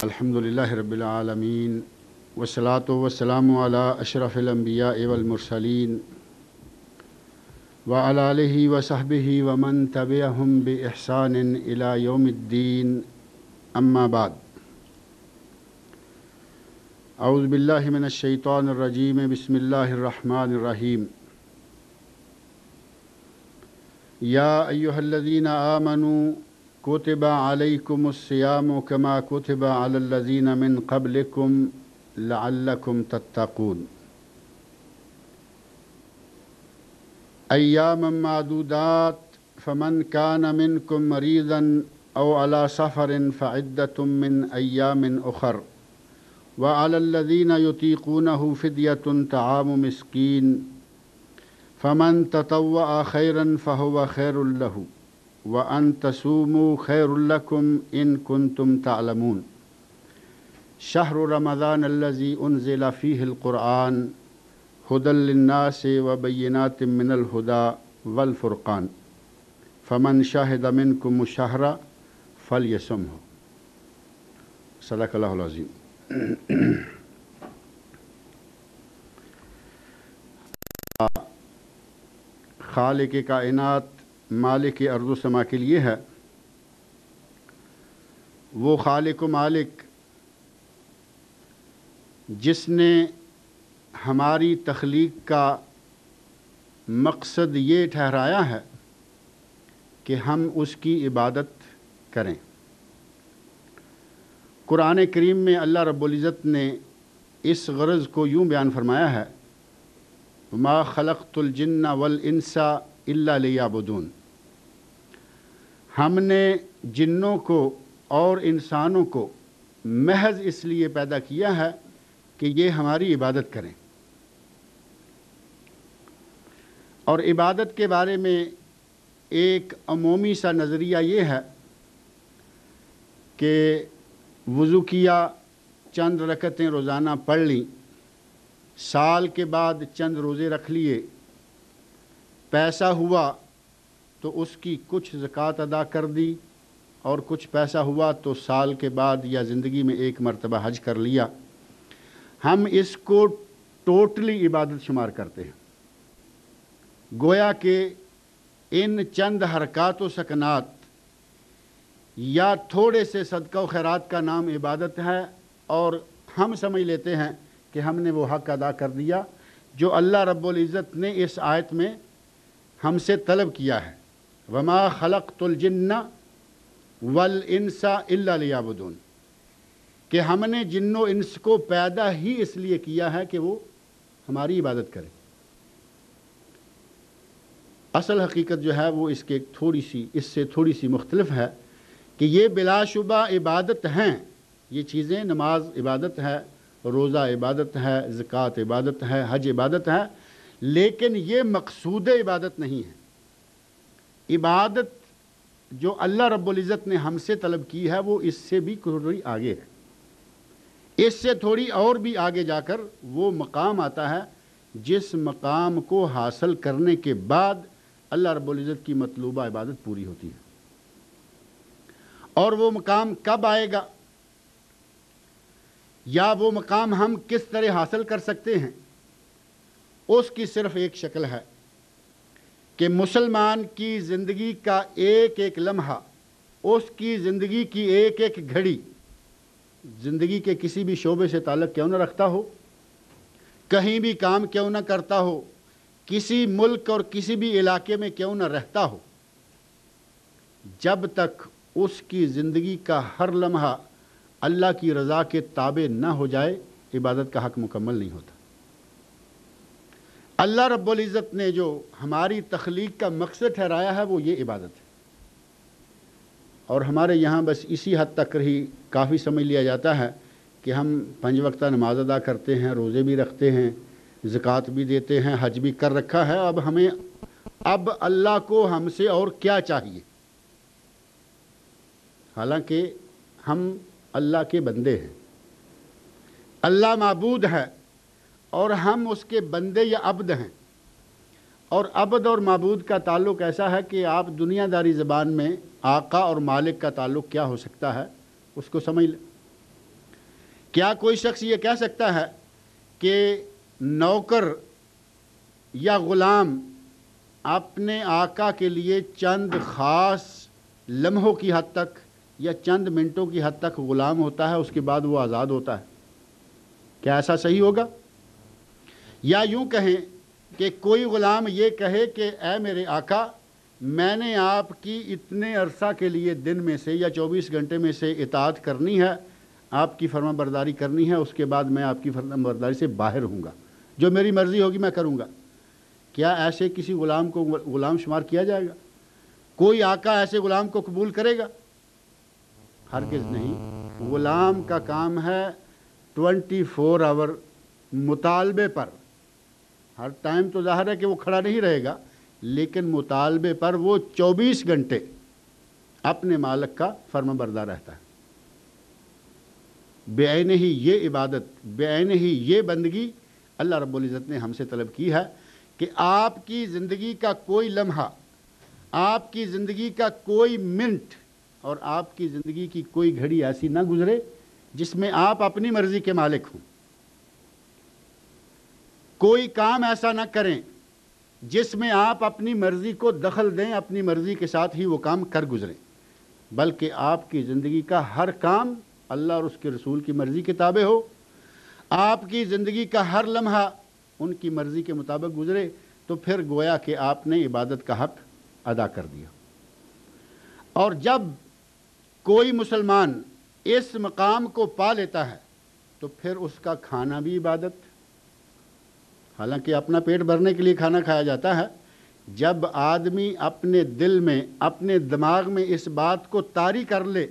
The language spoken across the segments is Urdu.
الحمدللہ رب العالمین والصلاة والسلام علی اشرف الانبیاء والمرسلین وعلی آلہ وصحبہ ومن تبعہم بإحسان الی یوم الدین اما بعد اعوذ باللہ من الشیطان الرجیم بسم اللہ الرحمن الرحیم یا ایہا الذین آمنوا کتب علیکم الصیام کما کتب علی الذین من قبلکم لعلکم تتقون ایاما معدودات فمن کان منکم مریضا او علی سفر فعدۃ من ایام اخر وعلی الذین یطیقونہ فدیۃ طعام مسکین فمن تطوع خیرا فہو خیر لہ وَأَن تَصُومُوا خَيْرٌ لَكُمْ إِن كُنتُمْ تَعْلَمُونَ شَهْرُ رَمَضَانَ الَّذِي أُنزِلَ فِيهِ الْقُرْآنُ هُدًى لِلنَّاسِ وَبَيِّنَاتٍ مِّنَ الْهُدَى وَالْفُرْقَانِ فَمَن شَهِدَ مِنكُمُ الشَّهْرَ فَلْيَصُمْهُ صدق اللہ العظیم۔ خالق کائنات مالک ارض و سما کے لیے ہے۔ وہ خالق و مالک جس نے ہماری تخلیق کا مقصد یہ ٹھہرایا ہے کہ ہم اس کی عبادت کریں۔ قرآن کریم میں اللہ رب العزت نے اس غرض کو یوں بیان فرمایا ہے وَمَا خَلَقْتُ الْجِنَّ وَالْإِنسَ إِلَّا لِيَعْبُدُونَ، ہم نے جنوں کو اور انسانوں کو محض اس لیے پیدا کیا ہے کہ یہ ہماری عبادت کریں۔ اور عبادت کے بارے میں ایک عمومی سا نظریہ یہ ہے کہ وضو کیا، چند رکعتیں روزانہ پڑھ لیں، سال کے بعد چند روزے رکھ لیے، پیسہ ہوا تو اس کی کچھ زکوٰۃ ادا کر دی، اور کچھ پیسہ ہوا تو سال کے بعد یا زندگی میں ایک مرتبہ حج کر لیا۔ ہم اس کو ٹوٹلی عبادت شمار کرتے ہیں، گویا کہ ان چند حرکات و سکنات یا تھوڑے سے صدقہ و خیرات کا نام عبادت ہے، اور ہم سمجھ لیتے ہیں کہ ہم نے وہ حق ادا کر دیا جو اللہ رب العزت نے اس آیت میں ہم سے طلب کیا ہے وَمَا خَلَقْتُ الْجِنَّ وَالْإِنسَ إِلَّا لِيَعْبُدُونَ، کہ ہم نے جن و انس کو پیدا ہی اس لیے کیا ہے کہ وہ ہماری عبادت کریں۔ اصل حقیقت جو ہے وہ اس سے تھوڑی سی مختلف ہے کہ یہ بلا شبہ عبادت ہیں، یہ چیزیں، نماز عبادت ہے، روزہ عبادت ہے، زکوٰۃ عبادت ہے، حج عبادت ہے، لیکن یہ مقصود عبادت نہیں ہے۔ عبادت جو اللہ رب العزت نے ہم سے طلب کی ہے وہ اس سے بھی تھوڑی آگے ہے، اس سے تھوڑی اور بھی آگے جا کر وہ مقام آتا ہے جس مقام کو حاصل کرنے کے بعد اللہ رب العزت کی مطلوبہ عبادت پوری ہوتی ہے۔ اور وہ مقام کب آئے گا یا وہ مقام ہم کس طرح حاصل کر سکتے ہیں، اس کی صرف ایک شکل ہے کہ مسلمان کی زندگی کا ایک ایک لمحہ، اس کی زندگی کی ایک ایک گھڑی زندگی کے کسی بھی شعبے سے تعلق کیوں نہ رکھتا ہو، کہیں بھی کام کیوں نہ کرتا ہو، کسی ملک اور کسی بھی علاقے میں کیوں نہ رہتا ہو، جب تک اس کی زندگی کا ہر لمحہ اللہ کی رضا کے تابع نہ ہو جائے عبادت کا حق مکمل نہیں ہوتا۔ اللہ رب العزت نے جو ہماری تخلیق کا مقصد ٹھہرایا ہے وہ یہ عبادت ہے، اور ہمارے یہاں بس اسی حد تک ہی کافی سمجھ لیا جاتا ہے کہ ہم 5 وقتہ نماز ادا کرتے ہیں، روزے بھی رکھتے ہیں، زکوٰۃ بھی دیتے ہیں، حج بھی کر رکھا ہے، اب اللہ کو ہم سے اور کیا چاہیے؟ حالانکہ ہم اللہ کے بندے ہیں، اللہ معبود ہے اور ہم اس کے بندے یا عبد ہیں۔ اور عبد اور معبود کا تعلق ایسا ہے کہ آپ دنیا داری زبان میں آقا اور مالک کا تعلق کیا ہو سکتا ہے اس کو سمجھ لیں۔ کیا کوئی شخص یہ کہہ سکتا ہے کہ نوکر یا غلام اپنے آقا کے لیے چند خاص لمحوں کی حد تک یا چند منٹوں کی حد تک غلام ہوتا ہے، اس کے بعد وہ آزاد ہوتا ہے؟ کیا ایسا صحیح ہوگا؟ یا یوں کہیں کہ کوئی غلام یہ کہے کہ اے میرے آقا، میں نے آپ کی اتنے عرصہ کے لیے دن میں سے یا 24 گھنٹے میں سے اطاعت کرنی ہے، آپ کی فرما برداری کرنی ہے، اس کے بعد میں آپ کی فرما برداری سے باہر ہوں گا، جو میری مرضی ہوگی میں کروں گا؟ کیا ایسے کسی غلام کو غلام شمار کیا جائے گا؟ کوئی آقا ایسے غلام کو قبول کرے گا؟ ہرگز نہیں۔ غلام کا کام ہے 24 آور مطالبے پر، ہر ٹائم تو ظاہر ہے کہ وہ کھڑا نہیں رہے گا، لیکن مطالبے پر وہ 24 گھنٹے اپنے مالک کا فرما بردار رہتا ہے۔ بے عین ہی یہ عبادت، بے عین ہی یہ بندگی اللہ رب العزت نے ہم سے طلب کی ہے کہ آپ کی زندگی کا کوئی لمحہ، آپ کی زندگی کا کوئی منٹ اور آپ کی زندگی کی کوئی گھڑی ایسی نہ گزرے جس میں آپ اپنی مرضی کے مالک ہوں۔ کوئی کام ایسا نہ کریں جس میں آپ اپنی مرضی کو دخل دیں، اپنی مرضی کے ساتھ ہی وہ کام کر گزریں، بلکہ آپ کی زندگی کا ہر کام اللہ اور اس کے رسول کی مرضی کے تابع ہو، آپ کی زندگی کا ہر لمحہ ان کی مرضی کے مطابق گزرے، تو پھر گویا کہ آپ نے عبادت کا حق ادا کر دیا۔ اور جب کوئی مسلمان اس مقام کو پا لیتا ہے تو پھر اس کا کھانا بھی عبادت، حالانکہ اپنا پیٹ بھرنے کے لیے کھانا کھایا جاتا ہے، جب آدمی اپنے دل میں، اپنے دماغ میں اس بات کو طاری کر لے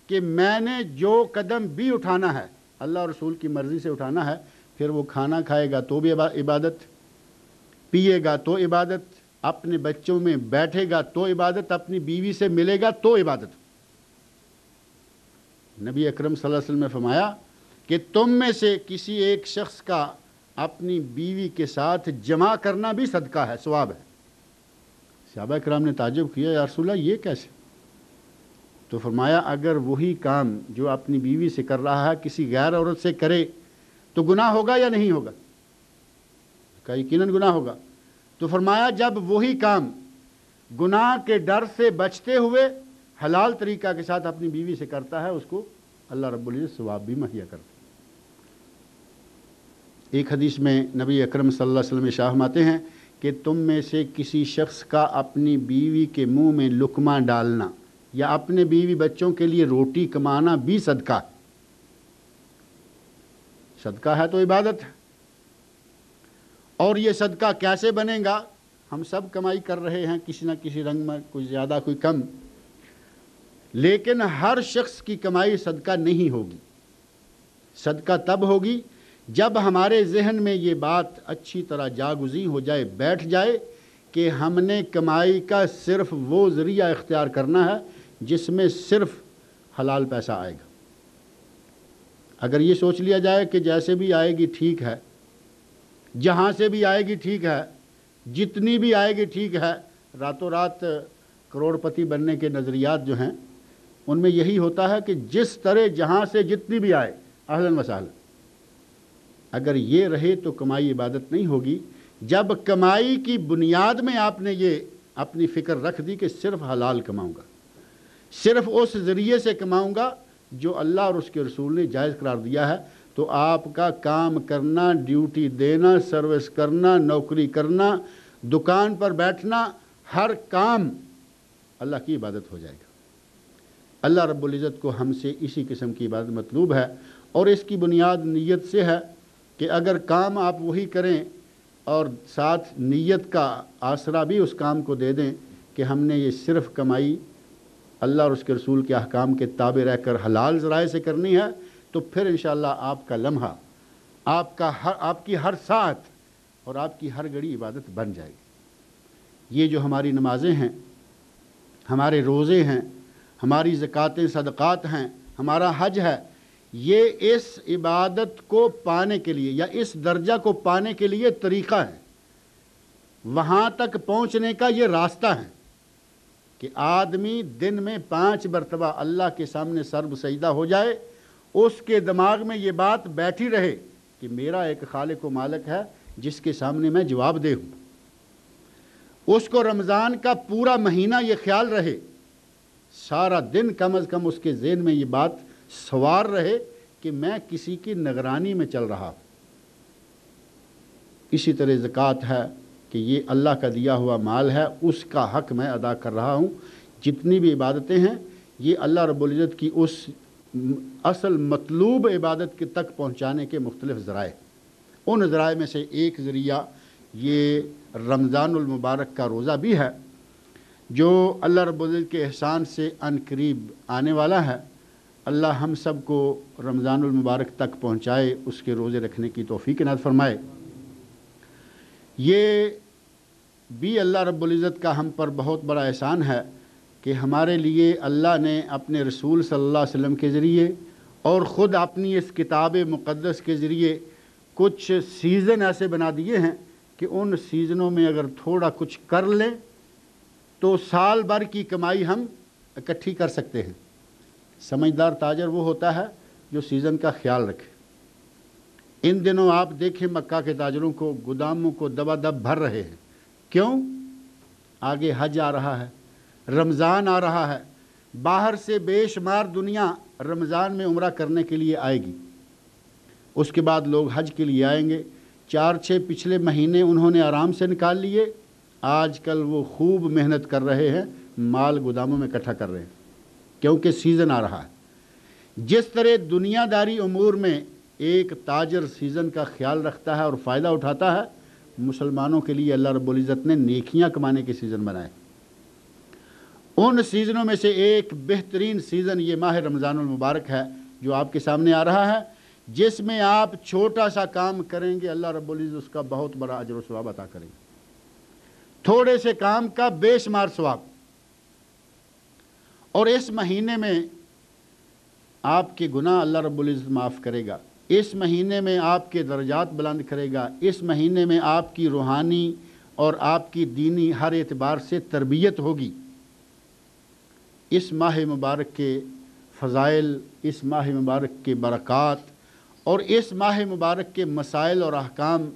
کہ میں نے جو قدم بھی اٹھانا ہے اللہ اور رسول کی مرضی سے اٹھانا ہے، پھر وہ کھانا کھائے گا تو بھی عبادت، پیے گا تو عبادت، اپنے بچوں میں بیٹھے گا تو عبادت، اپنی بیوی سے ملے گا تو عبادت۔ نبی اکرم صلی اللہ علیہ وسلم نے فرمایا کہ تم میں سے کسی ایک شخص کا اپنی بیوی کے ساتھ جمع کرنا بھی صدقہ ہے، ثواب ہے۔ صحابہ کرام نے تعجب کیا، یا رسول اللہ یہ کیسے؟ تو فرمایا اگر وہی کام جو اپنی بیوی سے کر رہا ہے کسی غیر عورت سے کرے تو گناہ ہوگا یا نہیں ہوگا؟ کہ یقیناً گناہ ہوگا۔ تو فرمایا جب وہی کام گناہ کے ڈر سے بچتے ہوئے حلال طریقہ کے ساتھ اپنی بیوی سے کرتا ہے، اس کو اللہ رب العزت ثواب بھی مہیا کرتا ہے۔ ایک حدیث میں نبی اکرم صلی اللہ علیہ وسلم ارشاد فرماتے ہیں کہ تم میں سے کسی شخص کا اپنی بیوی کے منہ میں لقمہ ڈالنا یا اپنے بیوی بچوں کے لیے روٹی کمانا بھی صدقہ ہے۔ صدقہ ہے تو عبادت ہے۔ اور یہ صدقہ کیسے بنے گا؟ ہم سب کمائی کر رہے ہیں کسی نہ کسی رنگ میں، کوئی زیادہ کوئی کم، لیکن ہر شخص کی کمائی صدقہ نہیں ہوگی۔ صدقہ تب ہوگی جب ہمارے ذہن میں یہ بات اچھی طرح جاگزیں ہو جائے، بیٹھ جائے کہ ہم نے کمائی کا صرف وہ ذریعہ اختیار کرنا ہے جس میں صرف حلال پیسہ آئے گا۔ اگر یہ سوچ لیا جائے کہ جیسے بھی آئے گی ٹھیک ہے، جہاں سے بھی آئے گی ٹھیک ہے، جتنی بھی آئے گی ٹھیک ہے، راتوں رات کروڑ پتی بننے کے نظریات جو ہیں ان میں یہی ہوتا ہے کہ جس طرح جہاں سے جتنی بھی آئے اہلاً و سہلاً۔ اگر یہ رہے تو کمائی عبادت نہیں ہوگی۔ جب کمائی کی بنیاد میں آپ نے یہ اپنی فکر رکھ دی کہ صرف حلال کماؤں گا، صرف اس ذریعے سے کماؤں گا جو اللہ اور اس کے رسول نے جائز قرار دیا ہے، تو آپ کا کام کرنا، ڈیوٹی دینا، سروس کرنا، نوکری کرنا، دکان پر بیٹھنا، ہر کام اللہ کی عبادت ہو جائے گا۔ اللہ رب العزت کو ہم سے اسی قسم کی عبادت مطلوب ہے، اور اس کی بنیاد نیت سے ہے کہ اگر کام آپ وہی کریں اور ساتھ نیت کا آسرا بھی اس کام کو دے دیں کہ ہم نے یہ صرف کمائی اللہ اور اس کے رسول کے احکام کے تابع رہ کر حلال ذرائع سے کرنی ہے، تو پھر انشاءاللہ آپ کا لمحہ، آپ کی ہر ساعت اور آپ کی ہر گھڑی عبادت بن جائے گی۔ یہ جو ہماری نمازیں ہیں، ہمارے روزے ہیں، ہماری زکوٰۃیں صدقات ہیں، ہمارا حج ہے، یہ اس عبادت کو پانے کے لیے یا اس درجہ کو پانے کے لیے طریقہ ہے، وہاں تک پہنچنے کا یہ راستہ ہے کہ آدمی دن میں 5 مرتبہ اللہ کے سامنے سر سجدہ ہو جائے، اس کے دماغ میں یہ بات بیٹھی رہے کہ میرا ایک خالق و مالک ہے جس کے سامنے میں جواب دہ ہوں، اس کو رمضان کا پورا مہینہ یہ خیال رہے، سارا دن کم از کم اس کے ذہن میں یہ بات سوار رہے کہ میں کسی کی نگرانی میں چل رہا ہوں۔ اسی طرح زکوٰۃ ہے کہ یہ اللہ کا دیا ہوا مال ہے، اس کا حق میں ادا کر رہا ہوں۔ جتنی بھی عبادتیں ہیں یہ اللہ رب العزت کی اس اصل مطلوب عبادت کے تک پہنچانے کے مختلف ذرائع، ان ذرائع میں سے ایک ذریعہ یہ رمضان المبارک کا روزہ بھی ہے جو اللہ رب العزت کے احسان سے عن قریب آنے والا ہے۔ اللہ ہم سب کو رمضان المبارک تک پہنچائے، اس کے روزے رکھنے کی توفیق عنایت فرمائے۔ یہ بھی اللہ رب العزت کا ہم پر بہت بڑا احسان ہے کہ ہمارے لیے اللہ نے اپنے رسول صلی اللہ علیہ وسلم کے ذریعے اور خود اپنی اس کتاب مقدس کے ذریعے کچھ سیزن ایسے بنا دیے ہیں کہ ان سیزنوں میں اگر تھوڑا کچھ کر لیں تو سال بھر کی کمائی ہم اکٹھی کر سکتے ہیں۔ سمجھدار تاجر وہ ہوتا ہے جو سیزن کا خیال رکھے۔ ان دنوں آپ دیکھیں مکہ کے تاجروں کو گوداموں کو دبا دب بھر رہے ہیں، کیوں؟ آگے حج آ رہا ہے، رمضان آ رہا ہے، باہر سے بے شمار دنیا رمضان میں عمرہ کرنے کے لیے آئے گی، اس کے بعد لوگ حج کے لیے آئیں گے۔ 4-6 پچھلے مہینے انہوں نے آرام سے نکال لیے، آج کل وہ خوب محنت کر رہے ہیں، مال گوداموں میں اکٹھا کر رہے ہیں کیونکہ سیزن آ رہا ہے۔ جس طرح دنیا داری امور میں ایک تاجر سیزن کا خیال رکھتا ہے اور فائدہ اٹھاتا ہے، مسلمانوں کے لیے اللہ رب العزت نے نیکیاں کمانے کے سیزن بنائے۔ ان سیزنوں میں سے ایک بہترین سیزن یہ ماہ رمضان المبارک ہے جو آپ کے سامنے آ رہا ہے، جس میں آپ چھوٹا سا کام کریں گے اللہ رب العزت اس کا بہت بڑا اجر و ثواب عطا کریں گے۔ تھوڑے سے کام کا بے شمار ثواب۔ اور اس مہینے میں آپ کے گناہ اللہ رب العزت معاف کرے گا، اس مہینے میں آپ کے درجات بلند کرے گا، اس مہینے میں آپ کی روحانی اور آپ کی دینی ہر اعتبار سے تربیت ہوگی۔ اس ماہ مبارک کے فضائل، اس ماہ مبارک کے برکات اور اس ماہ مبارک کے مسائل اور احکام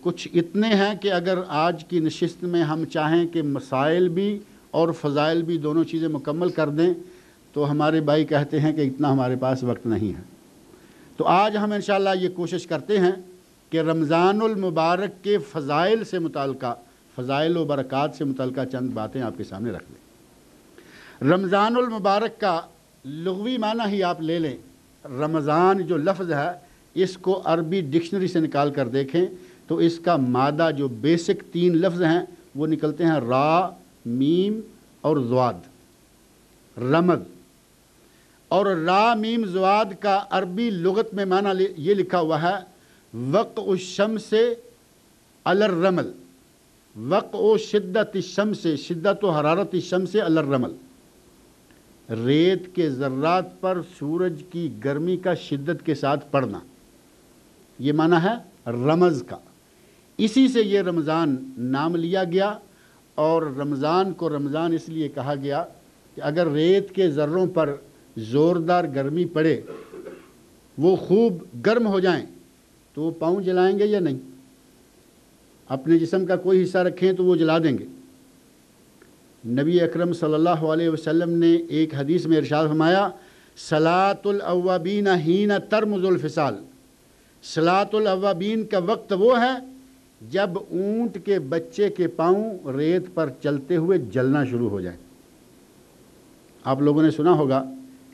کچھ اتنے ہیں کہ اگر آج کی نشست میں ہم چاہیں کہ مسائل بھی اور فضائل بھی دونوں چیزیں مکمل کر دیں تو ہمارے بھائی کہتے ہیں کہ اتنا ہمارے پاس وقت نہیں ہے۔ تو آج ہم انشاءاللہ یہ کوشش کرتے ہیں کہ رمضان المبارک کے فضائل سے متعلقہ، فضائل و برکات سے متعلقہ چند باتیں آپ کے سامنے رکھ لیں۔ رمضان المبارک کا لغوی معنی ہی آپ لے لیں، رمضان جو لفظ ہے اس کو عربی ڈکشنری سے نکال کر دیکھیں تو اس کا مادہ جو بیسک 3 لفظ ہیں وہ نکلتے ہیں را، میم اور زواد، رمض۔ اور را میم زواد کا عربی لغت میں معنی یہ لکھا ہوا ہے وقع الشمس علی الرمل، وقع شدت الشمس، شدت و حرارت الشمس علی الرمل، ریت کے ذرات پر سورج کی گرمی کا شدت کے ساتھ پڑنا، یہ معنی ہے رمض کا۔ اسی سے یہ رمضان نام لیا گیا، اور رمضان کو رمضان اس لیے کہا گیا کہ اگر ریت کے ذروں پر زوردار گرمی پڑے، وہ خوب گرم ہو جائیں تو وہ پاؤں جلائیں گے یا نہیں؟ اپنے جسم کا کوئی حصہ رکھیں تو وہ جلا دیں گے۔ نبی اکرم صلی اللہ علیہ وسلم نے ایک حدیث میں ارشاد فرمایا صلاۃ الاوابین حین ترمز الفصال، صلاۃ الاوابین کا وقت وہ ہے جب اونٹ کے بچے کے پاؤں ریت پر چلتے ہوئے جلنا شروع ہو جائیں۔ آپ لوگوں نے سنا ہوگا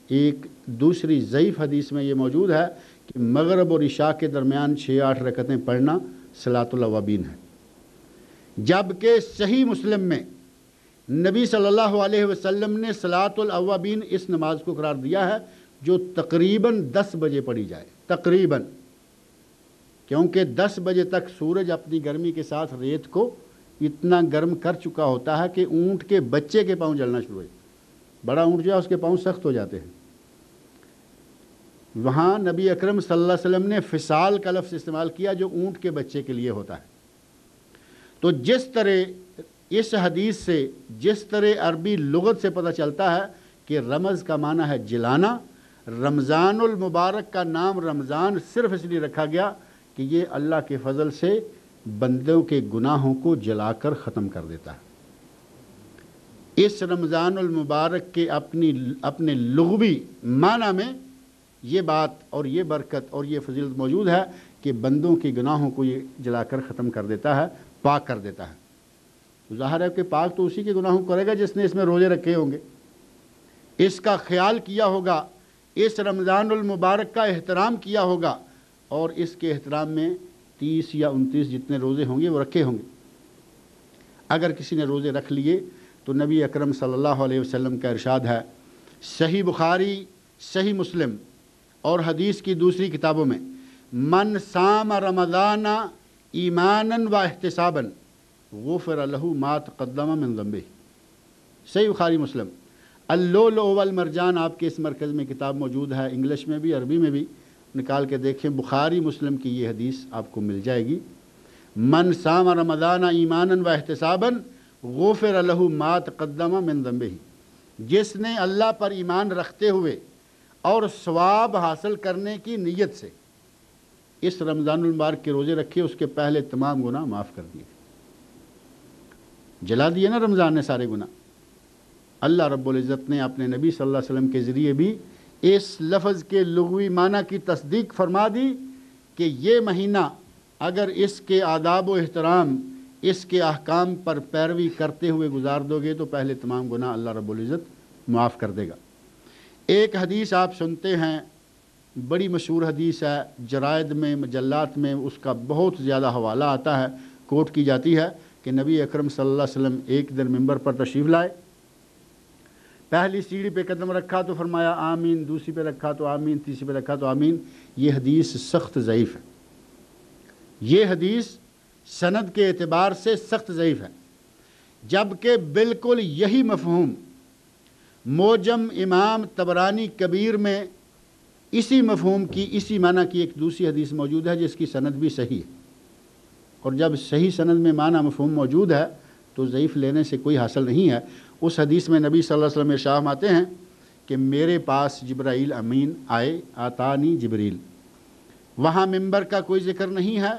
ایک دوسری ضعیف حدیث میں یہ موجود ہے کہ مغرب اور عشاء کے درمیان 6-8 رکعتیں پڑھنا صلاۃ الاوابین ہے، جبکہ صحیح مسلم میں نبی صلی اللہ علیہ وسلم نے صلاۃ الاوابین اس نماز کو قرار دیا ہے جو تقریباً 10 بجے پڑھی جائے، تقریباً، کیونکہ 10 بجے تک سورج اپنی گرمی کے ساتھ ریت کو اتنا گرم کر چکا ہوتا ہے کہ اونٹ کے بچے کے پاؤں جلنا شروع ہو جائے۔ بڑا اونٹ جو ہے اس کے پاؤں سخت ہو جاتے ہیں۔ وہاں نبی اکرم صلی اللہ علیہ وسلم نے فصال کا لفظ استعمال کیا جو اونٹ کے بچے کے لیے ہوتا ہے۔ تو جس طرح اس حدیث سے، جس طرح عربی لغت سے پتہ چلتا ہے کہ رمض کا معنی ہے جلانا، رمضان المبارک کا نام رمضان صرف اس لیے رکھا گیا کہ یہ اللہ کے فضل سے بندوں کے گناہوں کو جلا کر ختم کر دیتا ہے۔ اس رمضان المبارک کے اپنے لغوی معنی میں یہ بات اور یہ برکت اور یہ فضیلت موجود ہے کہ بندوں کے گناہوں کو یہ جلا کر ختم کر دیتا ہے، پاک کر دیتا ہے۔ تو ظاہر ہے کہ پاک تو اسی کے گناہوں کو کرے گا جس نے اس میں روزے رکھے ہوں گے، اس کا خیال کیا ہوگا، اس رمضان المبارک کا احترام کیا ہوگا، اور اس کے احترام میں 30 یا 29 جتنے روزے ہوں گے وہ رکھے ہوں گے۔ اگر کسی نے روزے رکھ لیے تو نبی اکرم صلی اللہ علیہ وسلم کا ارشاد ہے، صحیح بخاری، صحیح مسلم اور حدیث کی دوسری کتابوں میں، من صام رمضان ایمانا و احتسابا غفر لہ ما تقدم من ذنبہ۔ صحیح بخاری مسلم، اللؤلؤ والمرجان آپ کے اس مرکز میں کتاب موجود ہے، انگلش میں بھی عربی میں بھی، نکال کے دیکھیں، بخاری مسلم کی یہ حدیث آپ کو مل جائے گی۔ من صام رمضان ایمانا و احتسابا غفر لہ ما تقدم من ذنبہ، جس نے اللہ پر ایمان رکھتے ہوئے اور ثواب حاصل کرنے کی نیت سے اس رمضان المبارک کے روزے رکھے، اس کے پہلے تمام گناہ معاف کر دیے، جلا دیے نا رمضان نے سارے گناہ۔ اللہ رب العزت نے اپنے نبی صلی اللہ علیہ وسلم کے ذریعے بھی اس لفظ کے لغوی معنی کی تصدیق فرما دی کہ یہ مہینہ اگر اس کے آداب و احترام، اس کے احکام پر پیروی کرتے ہوئے گزار دو گے تو پہلے تمام گناہ اللہ رب العزت معاف کر دے گا۔ ایک حدیث آپ سنتے ہیں، بڑی مشہور حدیث ہے، جرائد میں، مجلات میں اس کا بہت زیادہ حوالہ آتا ہے، کوٹ کی جاتی ہے کہ نبی اکرم صلی اللہ علیہ وسلم ایک دن ممبر پر تشریف لائے، پہلی سیڑھی پہ قدم رکھا تو فرمایا آمین، دوسری پہ رکھا تو آمین، تیسری پہ رکھا تو آمین۔ یہ حدیث سخت ضعیف ہے، یہ حدیث سند کے اعتبار سے سخت ضعیف ہے، جبکہ بالکل یہی مفہوم موجم امام طبرانی کبیر میں اسی مفہوم کی، اسی معنی کی ایک دوسری حدیث موجود ہے جس کی سند بھی صحیح ہے، اور جب صحیح سند میں معنی مفہوم موجود ہے تو ضعیف لینے سے کوئی حاصل نہیں ہے۔ اس حدیث میں نبی صلی اللہ علیہ وسلم ارشاد فرماتے ہیں کہ میرے پاس جبرائیل امین آئے، آتانی جبریل، وہاں ممبر کا کوئی ذکر نہیں ہے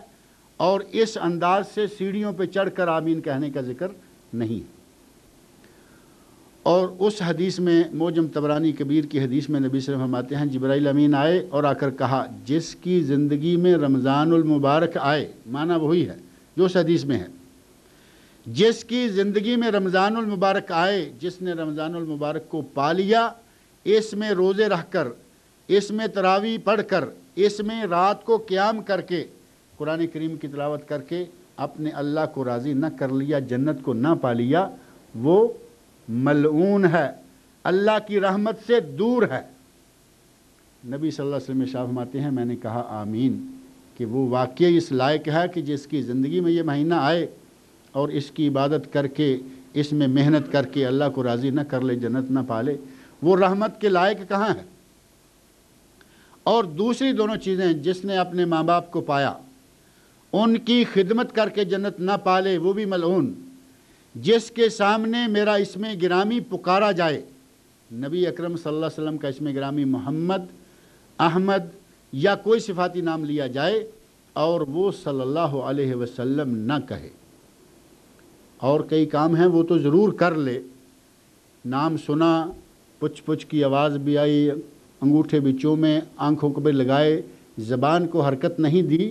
اور اس انداز سے سیڑھیوں پہ چڑھ کر آمین کہنے کا ذکر نہیں ہے۔ اور اس حدیث میں موجم طبرانی کبیر کی حدیث میں نبی صلی اللہ علیہ وسلم فرماتے ہیں جبرائیل امین آئے اور آ کر کہا جس کی زندگی میں رمضان المبارک آئے، معنی وہی ہے جو اس حدیث میں ہے، جس کی زندگی میں رمضان المبارک آئے، جس نے رمضان المبارک کو پا لیا، اس میں روزے رکھ کر، اس میں تراویح پڑھ کر، اس میں رات کو قیام کر کے، قرآن کریم کی تلاوت کر کے اپنے اللہ کو راضی نہ کر لیا، جنت کو نہ پا لیا، وہ ملعون ہے، اللہ کی رحمت سے دور ہے۔ نبی صلی اللہ علیہ وسلم ارشاد فرماتے ہیں میں نے کہا آمین، کہ وہ واقعی اس لائق ہے کہ جس کی زندگی میں یہ مہینہ آئے اور اس کی عبادت کر کے، اس میں محنت کر کے اللہ کو راضی نہ کر لے، جنت نہ پالے، وہ رحمت کے لائق کہاں ہے۔ اور دوسری دونوں چیزیں، جس نے اپنے ماں باپ کو پایا، ان کی خدمت کر کے جنت نہ پالے، وہ بھی ملعون۔ جس کے سامنے میرا اسم گرامی پکارا جائے، نبی اکرم صلی اللہ علیہ وسلم کا اسم گرامی محمد، احمد یا کوئی صفاتی نام لیا جائے اور وہ صلی اللہ علیہ وسلم نہ کہے، اور کئی کام ہیں وہ تو ضرور کر لے، نام سنا، پچھ پچھ کی آواز بھی آئی، انگوٹھے بھی چومے، آنکھوں کو بھی لگائے، زبان کو حرکت نہیں دی،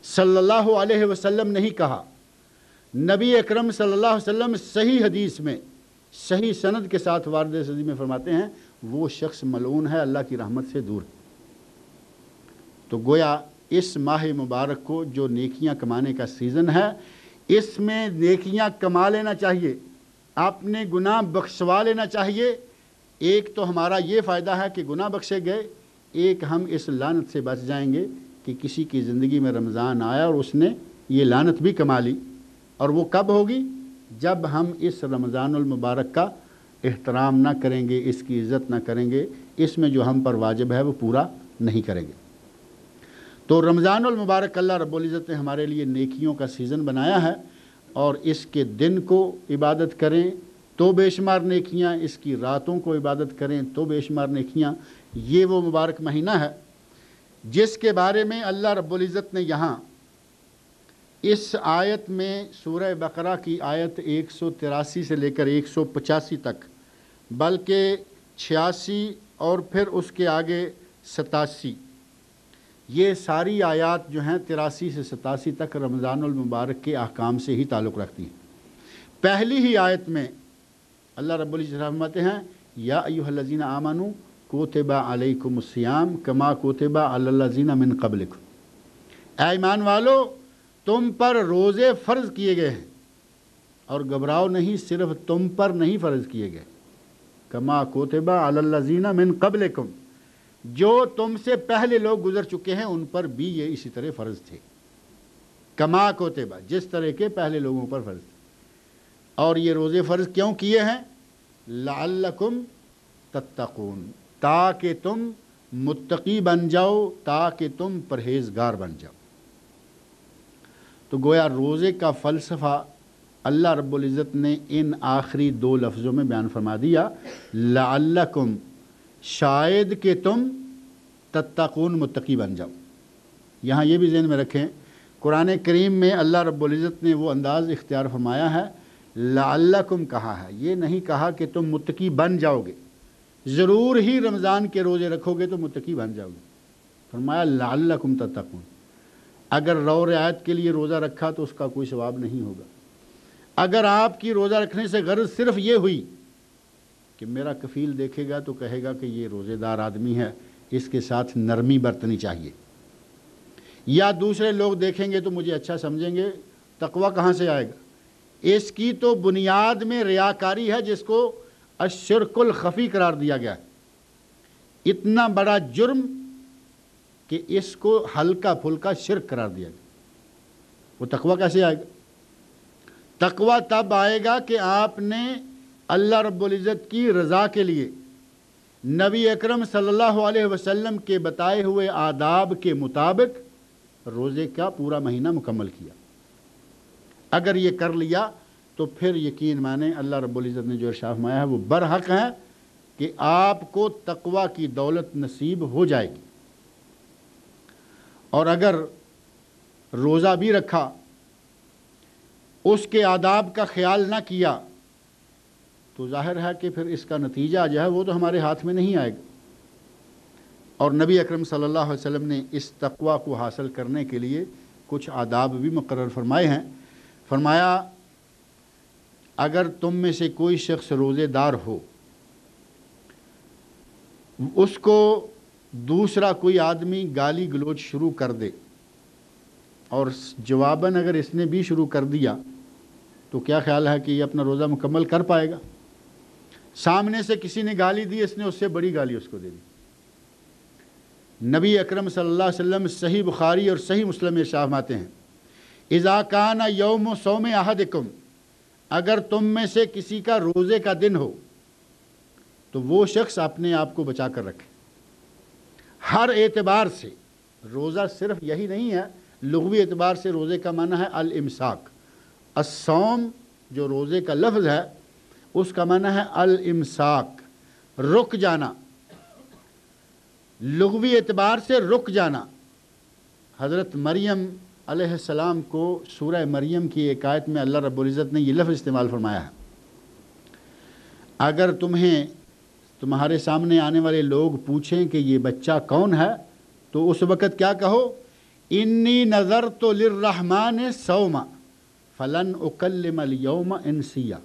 صلی اللہ علیہ وسلم نہیں کہا۔ نبی اکرم صلی اللہ علیہ وسلم صحیح حدیث میں، صحیح سند کے ساتھ وارد صدیق میں فرماتے ہیں وہ شخص ملعون ہے، اللہ کی رحمت سے دور ہے۔ تو گویا اس ماہ مبارک کو جو نیکیاں کمانے کا سیزن ہے، اس میں نیکیاں کما لینا چاہیے، اپنے گناہ بخشوا لینا چاہیے۔ ایک تو ہمارا یہ فائدہ ہے کہ گناہ بخشے گئے، ایک ہم اس لعنت سے بچ جائیں گے کہ کسی کی زندگی میں رمضان آیا اور اس نے یہ لعنت بھی کما لی، اور وہ کب ہوگی؟ جب ہم اس رمضان المبارک کا احترام نہ کریں گے، اس کی عزت نہ کریں گے، اس میں جو ہم پر واجب ہے وہ پورا نہیں کریں گے۔ تو رمضان المبارک اللہ رب العزت نے ہمارے لیے نیکیوں کا سیزن بنایا ہے، اور اس کے دن کو عبادت کریں تو بے شمار نیکیاں، اس کی راتوں کو عبادت کریں تو بے شمار نیکیاں، یہ وہ مبارک مہینہ ہے جس کے بارے میں اللہ رب العزت نے یہاں اس آیت میں سورہ بقرہ کی آیت 183 سے لے کر 185 تک، بلکہ 86 اور پھر اس کے آگے 87، یہ ساری آیات جو ہیں 83 سے 87 تک رمضان المبارک کے احکام سے ہی تعلق رکھتی ہیں۔ پہلی ہی آیت میں اللہ رب العزت فرماتے ہیں یا ایھا الذین آمنوا کتب علیکم الصیام کما کتب علی الذین من قبلکم، اے ایمان والو تم پر روزے فرض کیے گئے ہیں، اور گھبراؤ نہیں، صرف تم پر نہیں فرض کیے گئے، کما کتب علی الذین من قبلکم، جو تم سے پہلے لوگ گزر چکے ہیں ان پر بھی یہ اسی طرح فرض تھے، کما کتب، جس طرح کے پہلے لوگوں پر فرض تھے۔ اور یہ روزے فرض کیوں کیے ہیں؟ لعلکم تتقون، تاکہ تم متقی بن جاؤ، تاکہ تم پرہیزگار بن جاؤ۔ تو گویا روزے کا فلسفہ اللہ رب العزت نے ان آخری دو لفظوں میں بیان فرما دیا، لعلکم، شاید کہ تم تتقون، متقی بن جاؤ۔ یہاں یہ بھی ذہن میں رکھیں، قرآن کریم میں اللہ رب العزت نے وہ انداز اختیار فرمایا ہے، لعلکم کہا ہے، یہ نہیں کہا کہ تم متقی بن جاؤ گے، ضرور ہی رمضان کے روزے رکھو گے تو متقی بن جاؤ گے، فرمایا لعلکم تتقون۔ اگر رو رعایت کے لیے روزہ رکھا تو اس کا کوئی ثواب نہیں ہوگا۔ اگر آپ کی روزہ رکھنے سے غرض صرف یہ ہوئی کہ میرا کفیل دیکھے گا تو کہے گا کہ یہ روزے دار آدمی ہے، اس کے ساتھ نرمی برتنی چاہیے، یا دوسرے لوگ دیکھیں گے تو مجھے اچھا سمجھیں گے، تقویٰ کہاں سے آئے گا؟ اس کی تو بنیاد میں ریاکاری ہے، جس کو الشرک الخفی قرار دیا گیا ہے، اتنا بڑا جرم کہ اس کو ہلکا پھلکا شرک قرار دیا گیا۔ وہ تقویٰ کیسے آئے گا؟ تقویٰ تب آئے گا کہ آپ نے اللہ رب العزت کی رضا کے لیے نبی اکرم صلی اللہ علیہ وسلم کے بتائے ہوئے آداب کے مطابق روزے کا پورا مہینہ مکمل کیا۔ اگر یہ کر لیا تو پھر یقین مانیں اللہ رب العزت نے جو ارشاد فرمایا ہے وہ برحق ہے کہ آپ کو تقویٰ کی دولت نصیب ہو جائے گی۔ اور اگر روزہ بھی رکھا، اس کے آداب کا خیال نہ کیا، تو ظاہر ہے کہ پھر اس کا نتیجہ جو ہے وہ تو ہمارے ہاتھ میں نہیں آئے گا۔ اور نبی اکرم صلی اللہ علیہ وسلم نے اس تقویٰ کو حاصل کرنے کے لیے کچھ آداب بھی مقرر فرمائے ہیں۔ فرمایا اگر تم میں سے کوئی شخص روزے دار ہو، اس کو دوسرا کوئی آدمی گالی گلوچ شروع کر دے، اور جواباً اگر اس نے بھی شروع کر دیا تو کیا خیال ہے کہ یہ اپنا روزہ مکمل کر پائے گا؟ سامنے سے کسی نے گالی دی، اس نے اس سے بڑی گالی اس کو دے دی۔ نبی اکرم صلی اللہ علیہ وسلم صحیح بخاری اور صحیح مسلم میں ارشاد فرماتے ہیں اذا کان یوم صوم احدکم، اگر تم میں سے کسی کا روزے کا دن ہو تو وہ شخص اپنے آپ کو بچا کر رکھے، ہر اعتبار سے۔ روزہ صرف یہی نہیں ہے، لغوی اعتبار سے روزے کا معنی ہے الامساک۔ الصوم جو روزے کا لفظ ہے اس کا معنی ہے الامساک، رک جانا، لغوی اعتبار سے رک جانا۔ حضرت مریم علیہ السلام کو سورہ مریم کی ایک آیت میں اللہ رب العزت نے یہ لفظ استعمال فرمایا ہے، اگر تمہارے سامنے آنے والے لوگ پوچھیں کہ یہ بچہ کون ہے تو اس وقت کیا کہو؟ انی نذرت للرحمن صوما فلن اکلم اليوم انسیا،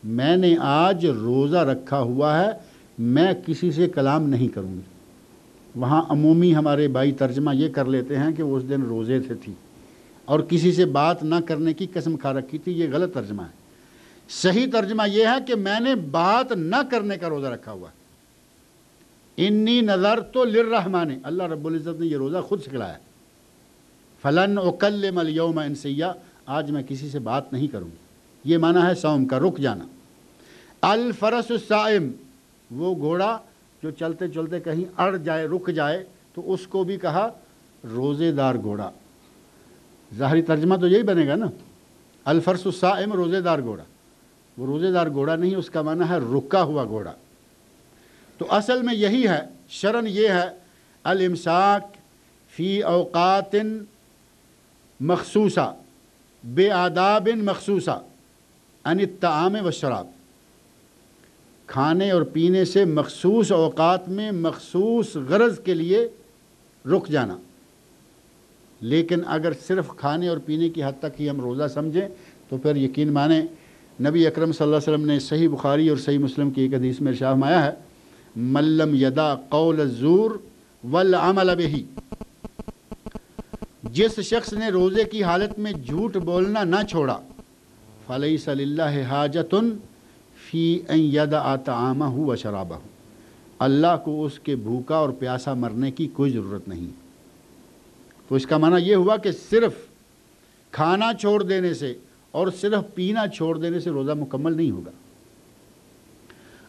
میں نے آج روزہ رکھا ہوا ہے، میں کسی سے کلام نہیں کروں گی۔ وہاں عمومی ہمارے بھائی ترجمہ یہ کر لیتے ہیں کہ وہ اس دن روزے سے تھی اور کسی سے بات نہ کرنے کی قسم کھا رکھی تھی، یہ غلط ترجمہ ہے۔ صحیح ترجمہ یہ ہے کہ میں نے بات نہ کرنے کا روزہ رکھا ہوا ہے۔ انی نذرت للرحمن، اللہ رب العزت نے یہ روزہ خود سکھلایا، فلن اکلم اليوم انسیا، آج میں کسی سے بات نہیں کروں گی۔ یہ معنی ہے صوم کا، رک جانا۔ الفرس الصائم، وہ گھوڑا جو چلتے چلتے کہیں اڑ جائے، رک جائے، تو اس کو بھی کہا روزے دار گھوڑا۔ ظاہری ترجمہ تو یہی بنے گا نا، الفرس الصائم، روزے دار گھوڑا۔ وہ روزے دار گھوڑا نہیں، اس کا معنی ہے رکا ہوا گھوڑا۔ تو اصل میں یہی ہے شرن یہ ہے الامساک فی اوقات مخصوصہ بے آداب مخصوصہ عن الطعام والشراب، کھانے اور پینے سے مخصوص اوقات میں مخصوص غرض کے لیے رک جانا۔ لیکن اگر صرف کھانے اور پینے کی حد تک ہی ہم روزہ سمجھیں تو پھر یقین مانیں، نبی اکرم صلی اللہ علیہ وسلم نے صحیح بخاری اور صحیح مسلم کی ایک حدیث میں ارشاد فرمایا ہے، من لم یدع قول الزور والعمل بہ، جس شخص نے روزے کی حالت میں جھوٹ بولنا نہ چھوڑا، فلیس للہ حاجۃ فی ان یدع طعامہ و شرابہ، اللہ کو اس کے بھوکا اور پیاسا مرنے کی کوئی ضرورت نہیں۔ تو اس کا معنی یہ ہوا کہ صرف کھانا چھوڑ دینے سے اور صرف پینا چھوڑ دینے سے روزہ مکمل نہیں ہوگا۔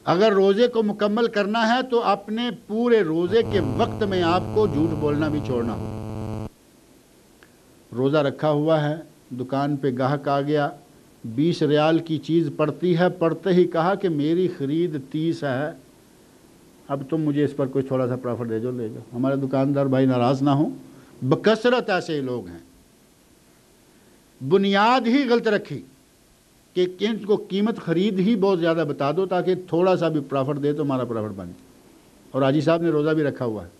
اگر روزے کو مکمل کرنا ہے تو اپنے پورے روزے کے وقت میں آپ کو جھوٹ بولنا بھی چھوڑنا ہوگا۔ روزہ رکھا ہوا ہے، دکان پہ گاہک آ گیا، 20 ریال کی چیز پڑتی ہے، پڑتے ہی کہا کہ میری خرید 30 ہے، اب تم مجھے اس پر کوئی تھوڑا سا پرافٹ دے جو لے جاؤ۔ ہمارے دکاندار بھائی ناراض نہ ہوں، بکثرت ایسے لوگ ہیں۔ بنیاد ہی غلط رکھی کہ ان کو قیمت خرید ہی بہت زیادہ بتا دو تاکہ تھوڑا سا بھی پرافٹ دے تو ہمارا پرافٹ بنے۔ اور حاجی صاحب نے روزہ بھی رکھا ہوا ہے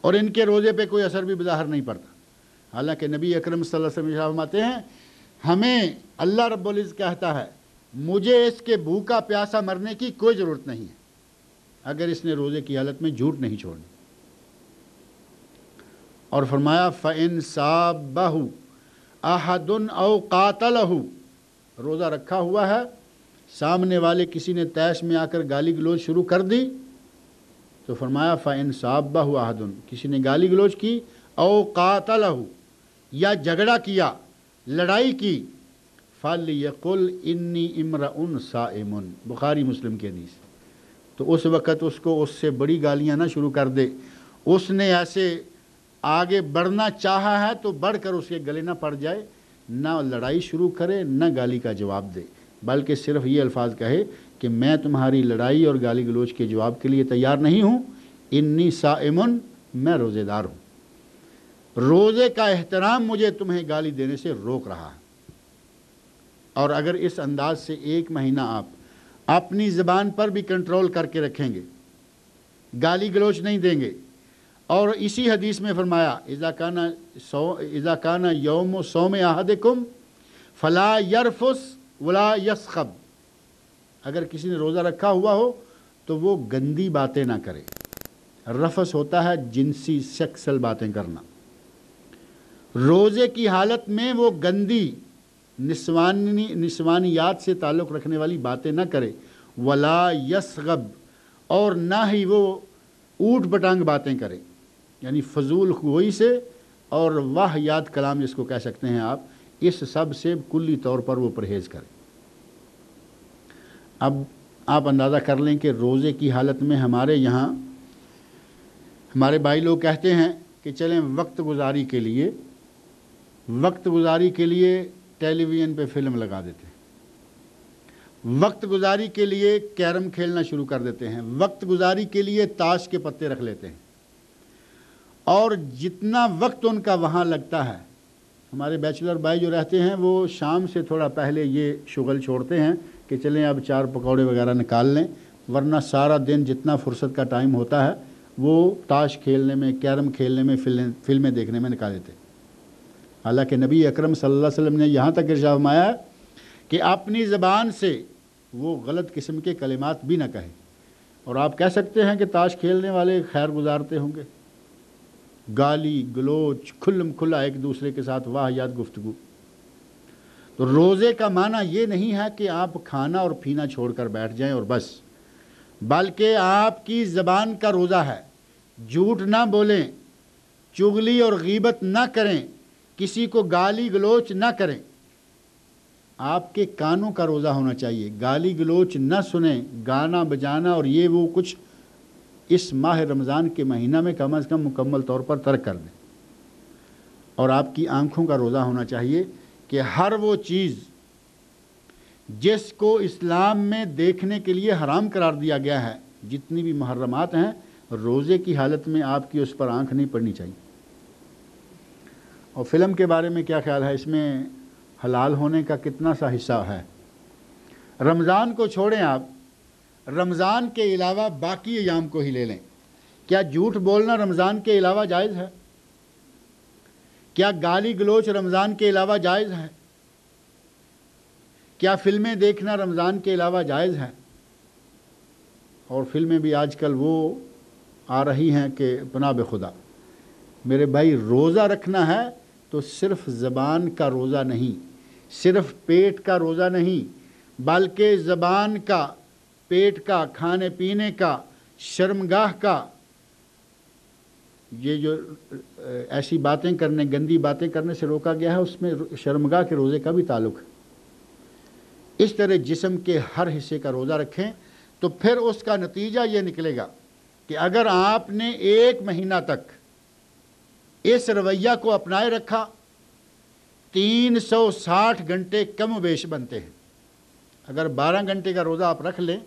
اور ان کے روزے پہ کوئی اثر بھی بظاہر نہیں پڑتا، حالانکہ نبی اکرم صلی اللہ علیہ وسلم فرماتے ہیں ہمیں اللہ رب العزت کہتا ہے مجھے اس کے بھوکا پیاسا مرنے کی کوئی ضرورت نہیں ہے اگر اس نے روزے کی حالت میں جھوٹ نہیں چھوڑنا۔ اور فرمایا فَإِن صَابَّهُ أَحَدٌ أَوْ قَاتَلَهُ، روزہ رکھا ہوا ہے، سامنے والے کسی نے طیش میں آ کر گالی گلوچ شروع کر دی تو فرمایا فَإِن صَابَّهُ أَحَدٌ، کسی نے گالی گلوچ کی، أَوْ قَاتَلَهُ، یا جھگڑا کیا، لڑائی کی، فَلْيَقُلْ إِنِّي امْرَؤٌ صَائِمٌ، بخاری مسلم کی حدیث، تو اس وقت اس کو اس سے بڑی گالیاں نہ شروع کر دے۔ اس نے ایسے آگے بڑھنا چاہا ہے تو بڑھ کر اس کے گلے نہ پڑ جائے، نہ لڑائی شروع کرے نہ گالی کا جواب دے، بلکہ صرف یہ الفاظ کہے کہ میں تمہاری لڑائی اور گالی گلوچ کے جواب کے لیے تیار نہیں ہوں، انی صائمٌ، میں روزے دار ہوں، روزے کا احترام مجھے تمہیں گالی دینے سے روک رہا ہے۔ اور اگر اس انداز سے 1 مہینہ آپ اپنی زبان پر بھی کنٹرول کر کے رکھیں گے، گالی گلوچ نہیں دیں گے، اور اسی حدیث میں فرمایا اذا کان یوم صوم احدکم فلا یرفس ولا یسخب، اگر کسی نے روزہ رکھا ہوا ہو تو وہ گندی باتیں نہ کرے۔ رفس ہوتا ہے جنسی سیکسل باتیں کرنا، روزے کی حالت میں وہ گندی نسوانیات سے تعلق رکھنے والی باتیں نہ کرے، ولا یسغب، اور نہ ہی وہ اوٹ پٹانگ باتیں کرے، یعنی فضول گوئی سے اور واہیات کلام جس کو کہہ سکتے ہیں آپ، اس سب سے کلی طور پر وہ پرہیز کرے۔ اب آپ اندازہ کر لیں کہ روزے کی حالت میں ہمارے یہاں ہمارے بھائی لوگ کہتے ہیں کہ چلیں وقت گزاری کے لیے ٹیلی ویژن پہ فلم لگا دیتے ہیں، وقت گزاری کے لیے کیرم کھیلنا شروع کر دیتے ہیں، وقت گزاری کے لیے تاش کے پتے رکھ لیتے ہیں، اور جتنا وقت ان کا وہاں لگتا ہے، ہمارے بیچلر بھائی جو رہتے ہیں وہ شام سے تھوڑا پہلے یہ شغل چھوڑتے ہیں کہ چلیں اب 4 پکوڑے وغیرہ نکال لیں، ورنہ سارا دن جتنا فرصت کا ٹائم ہوتا ہے وہ تاش کھیلنے میں، کیرم کھیلنے میں، فلمیں دیکھنے میں نکال دیتے ہیں۔ حالانکہ نبی اکرم صلی اللہ علیہ وسلم نے یہاں تک ارشاد فرمایا کہ اپنی زبان سے وہ غلط قسم کے کلمات بھی نہ کہیں، اور آپ کہہ سکتے ہیں کہ تاش کھیلنے والے خیر گزارتے ہوں گے، گالی گلوچ کھلم کھلا ایک دوسرے کے ساتھ واہیات گفتگو۔ تو روزے کا معنی یہ نہیں ہے کہ آپ کھانا اور پینا چھوڑ کر بیٹھ جائیں اور بس، بلکہ آپ کی زبان کا روزہ ہے، جھوٹ نہ بولیں، چغلی اور غیبت نہ کریں، کسی کو گالی گلوچ نہ کریں۔ آپ کے کانوں کا روزہ ہونا چاہیے، گالی گلوچ نہ سنیں، گانا بجانا اور یہ وہ کچھ اس ماہ رمضان کے مہینہ میں کم از کم مکمل طور پر ترک کر دیں۔ اور آپ کی آنکھوں کا روزہ ہونا چاہیے کہ ہر وہ چیز جس کو اسلام میں دیکھنے کے لیے حرام قرار دیا گیا ہے، جتنی بھی محرمات ہیں، روزے کی حالت میں آپ کی اس پر آنکھ نہیں پڑنی چاہیے۔ اور فلم کے بارے میں کیا خیال ہے؟ اس میں حلال ہونے کا کتنا سا حصہ ہے؟ رمضان کو چھوڑیں آپ، رمضان کے علاوہ باقی ایام کو ہی لے لیں، کیا جھوٹ بولنا رمضان کے علاوہ جائز ہے؟ کیا گالی گلوچ رمضان کے علاوہ جائز ہے؟ کیا فلمیں دیکھنا رمضان کے علاوہ جائز ہے؟ اور فلمیں بھی آج کل وہ آ رہی ہیں کہ پناہ بخدا میرے بھائی، روزہ رکھنا ہے تو صرف زبان کا روزہ نہیں، صرف پیٹ کا روزہ نہیں، بلکہ زبان کا، پیٹ کا، کھانے پینے کا، شرمگاہ کا، یہ جو ایسی باتیں کرنے، گندی باتیں کرنے سے روکا گیا ہے، اس میں شرمگاہ کے روزے کا بھی تعلق ہے۔ اس طرح جسم کے ہر حصے کا روزہ رکھیں تو پھر اس کا نتیجہ یہ نکلے گا کہ اگر آپ نے 1 مہینہ تک اس رویہ کو اپنائے رکھا، 360 گھنٹے کم و بیش بنتے ہیں۔ اگر 12 گھنٹے کا روزہ آپ رکھ لیں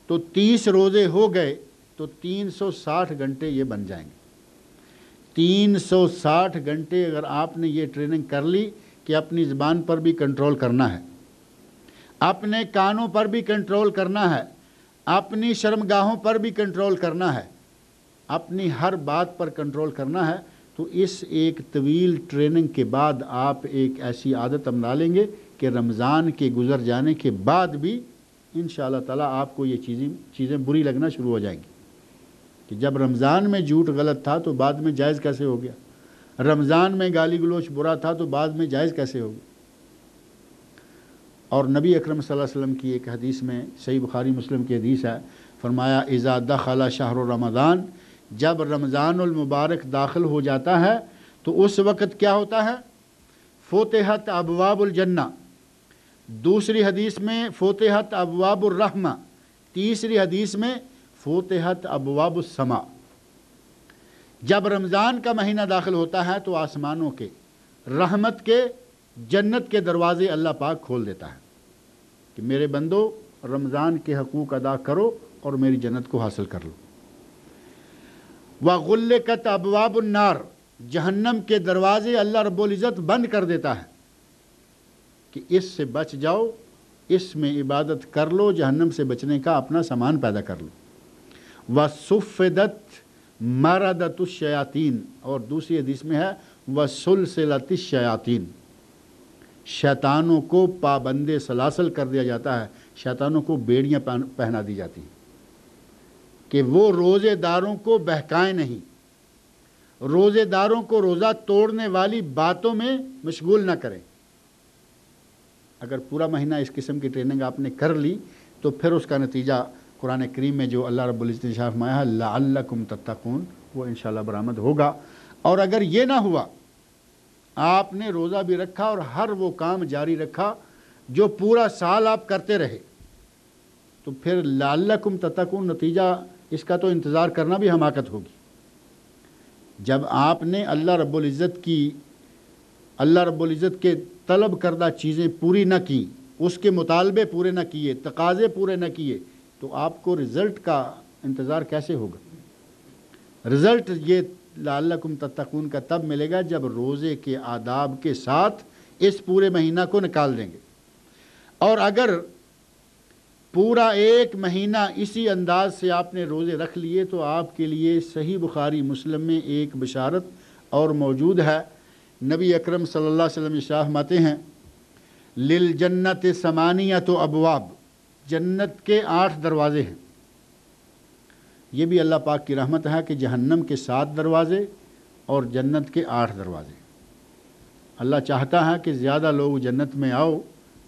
تو 30 روزے ہو گئے تو 360 گھنٹے یہ بن جائیں گے۔ 360 گھنٹے اگر آپ نے یہ ٹریننگ کر لی کہ اپنی زبان پر بھی کنٹرول کرنا ہے، اپنے کانوں پر بھی کنٹرول کرنا ہے، اپنی شرمگاہوں پر بھی کنٹرول کرنا ہے، اپنی ہر بات پر کنٹرول کرنا ہے، تو اس ایک طویل ٹریننگ کے بعد آپ ایک ایسی عادت اپنا لیں گے کہ رمضان کے گزر جانے کے بعد بھی انشاءاللہ تعالیٰ آپ کو یہ چیزیں بری لگنا شروع ہو جائیں گی کہ جب رمضان میں جھوٹ غلط تھا تو بعد میں جائز کیسے ہو گیا، رمضان میں گالی گلوچ برا تھا تو بعد میں جائز کیسے ہو گیا۔ اور نبی اکرم صلی اللہ علیہ وسلم کی ایک حدیث میں، صحیح بخاری مسلم کی حدیث ہے، فرمایا اذا دخل شہر رمضان، جب رمضان المبارک داخل ہو جاتا ہے تو اس وقت کیا ہوتا ہے؟ فتحت ابواب الجنہ، دوسری حدیث میں فتحت ابواب الرحمہ، تیسری حدیث میں فتحت ابواب السماء۔ جب رمضان کا مہینہ داخل ہوتا ہے تو آسمانوں کے، رحمت کے، جنت کے دروازے اللہ پاک کھول دیتا ہے کہ میرے بندو رمضان کے حقوق ادا کرو اور میری جنت کو حاصل کر لو۔ وَغُلِّقَتْ أَبْوَابُ النَّارِ، جہنم کے دروازے اللہ رب العزت بند کر دیتا ہے کہ اس سے بچ جاؤ، اس میں عبادت کر لو، جہنم سے بچنے کا اپنا سامان پیدا کر لو۔ وَصُفِّدَتْ مَرَدَتُ الشَّيَاطِينِ، اور دوسری حدیث میں ہے وَسُلْسِلَتِ الشَّيَاطِينِ، شیطانوں کو پابند سلاسل کر دیا جاتا ہے، شیطانوں کو بیڑیاں پہنا دی جاتی ہیں کہ وہ روزے داروں کو بہکائیں نہیں، روزے داروں کو روزہ توڑنے والی باتوں میں مشغول نہ کریں۔ اگر پورا مہینہ اس قسم کی ٹریننگ آپ نے کر لی تو پھر اس کا نتیجہ قرآن کریم میں جو اللہ رب العزت نے ارشاد فرمایا ہے لعلکم تتقون، وہ انشاءاللہ برآمد ہوگا۔ اور اگر یہ نہ ہوا، آپ نے روزہ بھی رکھا اور ہر وہ کام جاری رکھا جو پورا سال آپ کرتے رہے، تو پھر لعلکم تتقون نتیجہ اس کا تو انتظار کرنا بھی حماقت ہوگی۔ جب آپ نے اللہ رب العزت کے طلب کردہ چیزیں پوری نہ کی، اس کے مطالبے پورے نہ کیے، تقاضے پورے نہ کیے، تو آپ کو رزلٹ کا انتظار کیسے ہوگا؟ رزلٹ یہ لعلکم تتقون کا تب ملے گا جب روزے کے آداب کے ساتھ اس پورے مہینہ کو نکال دیں گے۔ اور اگر پورا 1 مہینہ اسی انداز سے آپ نے روزے رکھ لیے تو آپ کے لیے صحیح بخاری مسلم میں ایک بشارت اور موجود ہے۔ نبی اکرم صلی اللہ علیہ وسلم ارشاد فرماتے ہیں للجنت ثمانیۃ ابواب، جنت کے 8 دروازے ہیں۔ یہ بھی اللہ پاک کی رحمت ہے کہ جہنم کے 7 دروازے اور جنت کے 8 دروازے۔ اللہ چاہتا ہے کہ زیادہ لوگ جنت میں آؤ،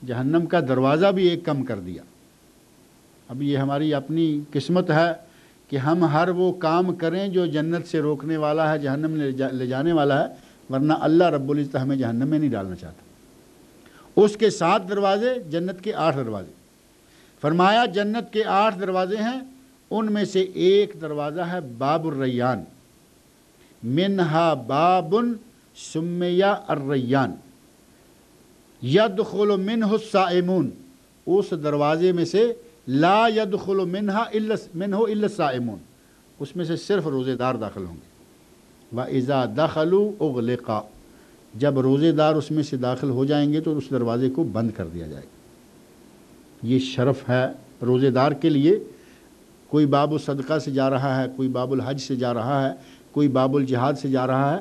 جہنم کا دروازہ بھی ایک کم کر دیا۔ اب یہ ہماری اپنی قسمت ہے کہ ہم ہر وہ کام کریں جو جنت سے روکنے والا ہے، جہنم لے جانے والا ہے، ورنہ اللہ رب العزت ہمیں جہنم میں نہیں ڈالنا چاہتا۔ اس کے 7 دروازے، جنت کے 8 دروازے۔ فرمایا جنت کے 8 دروازے ہیں، ان میں سے ایک دروازہ ہے باب الریان، منہا باب سمی الریان یدخل منہ الصائمون، اس دروازے میں سے لا یدخل منہ الا الصائمون، اس میں سے صرف روزے دار داخل ہوں گے۔ وَإِذَا دَخَلُوا أُغْلِقَ، جب روزے دار اس میں سے داخل ہو جائیں گے تو اس دروازے کو بند کر دیا جائے گا۔ یہ شرف ہے روزے دار کے لیے۔ کوئی باب الصدقہ سے جا رہا ہے، کوئی باب الحج سے جا رہا ہے، کوئی باب الجہاد سے جا رہا ہے۔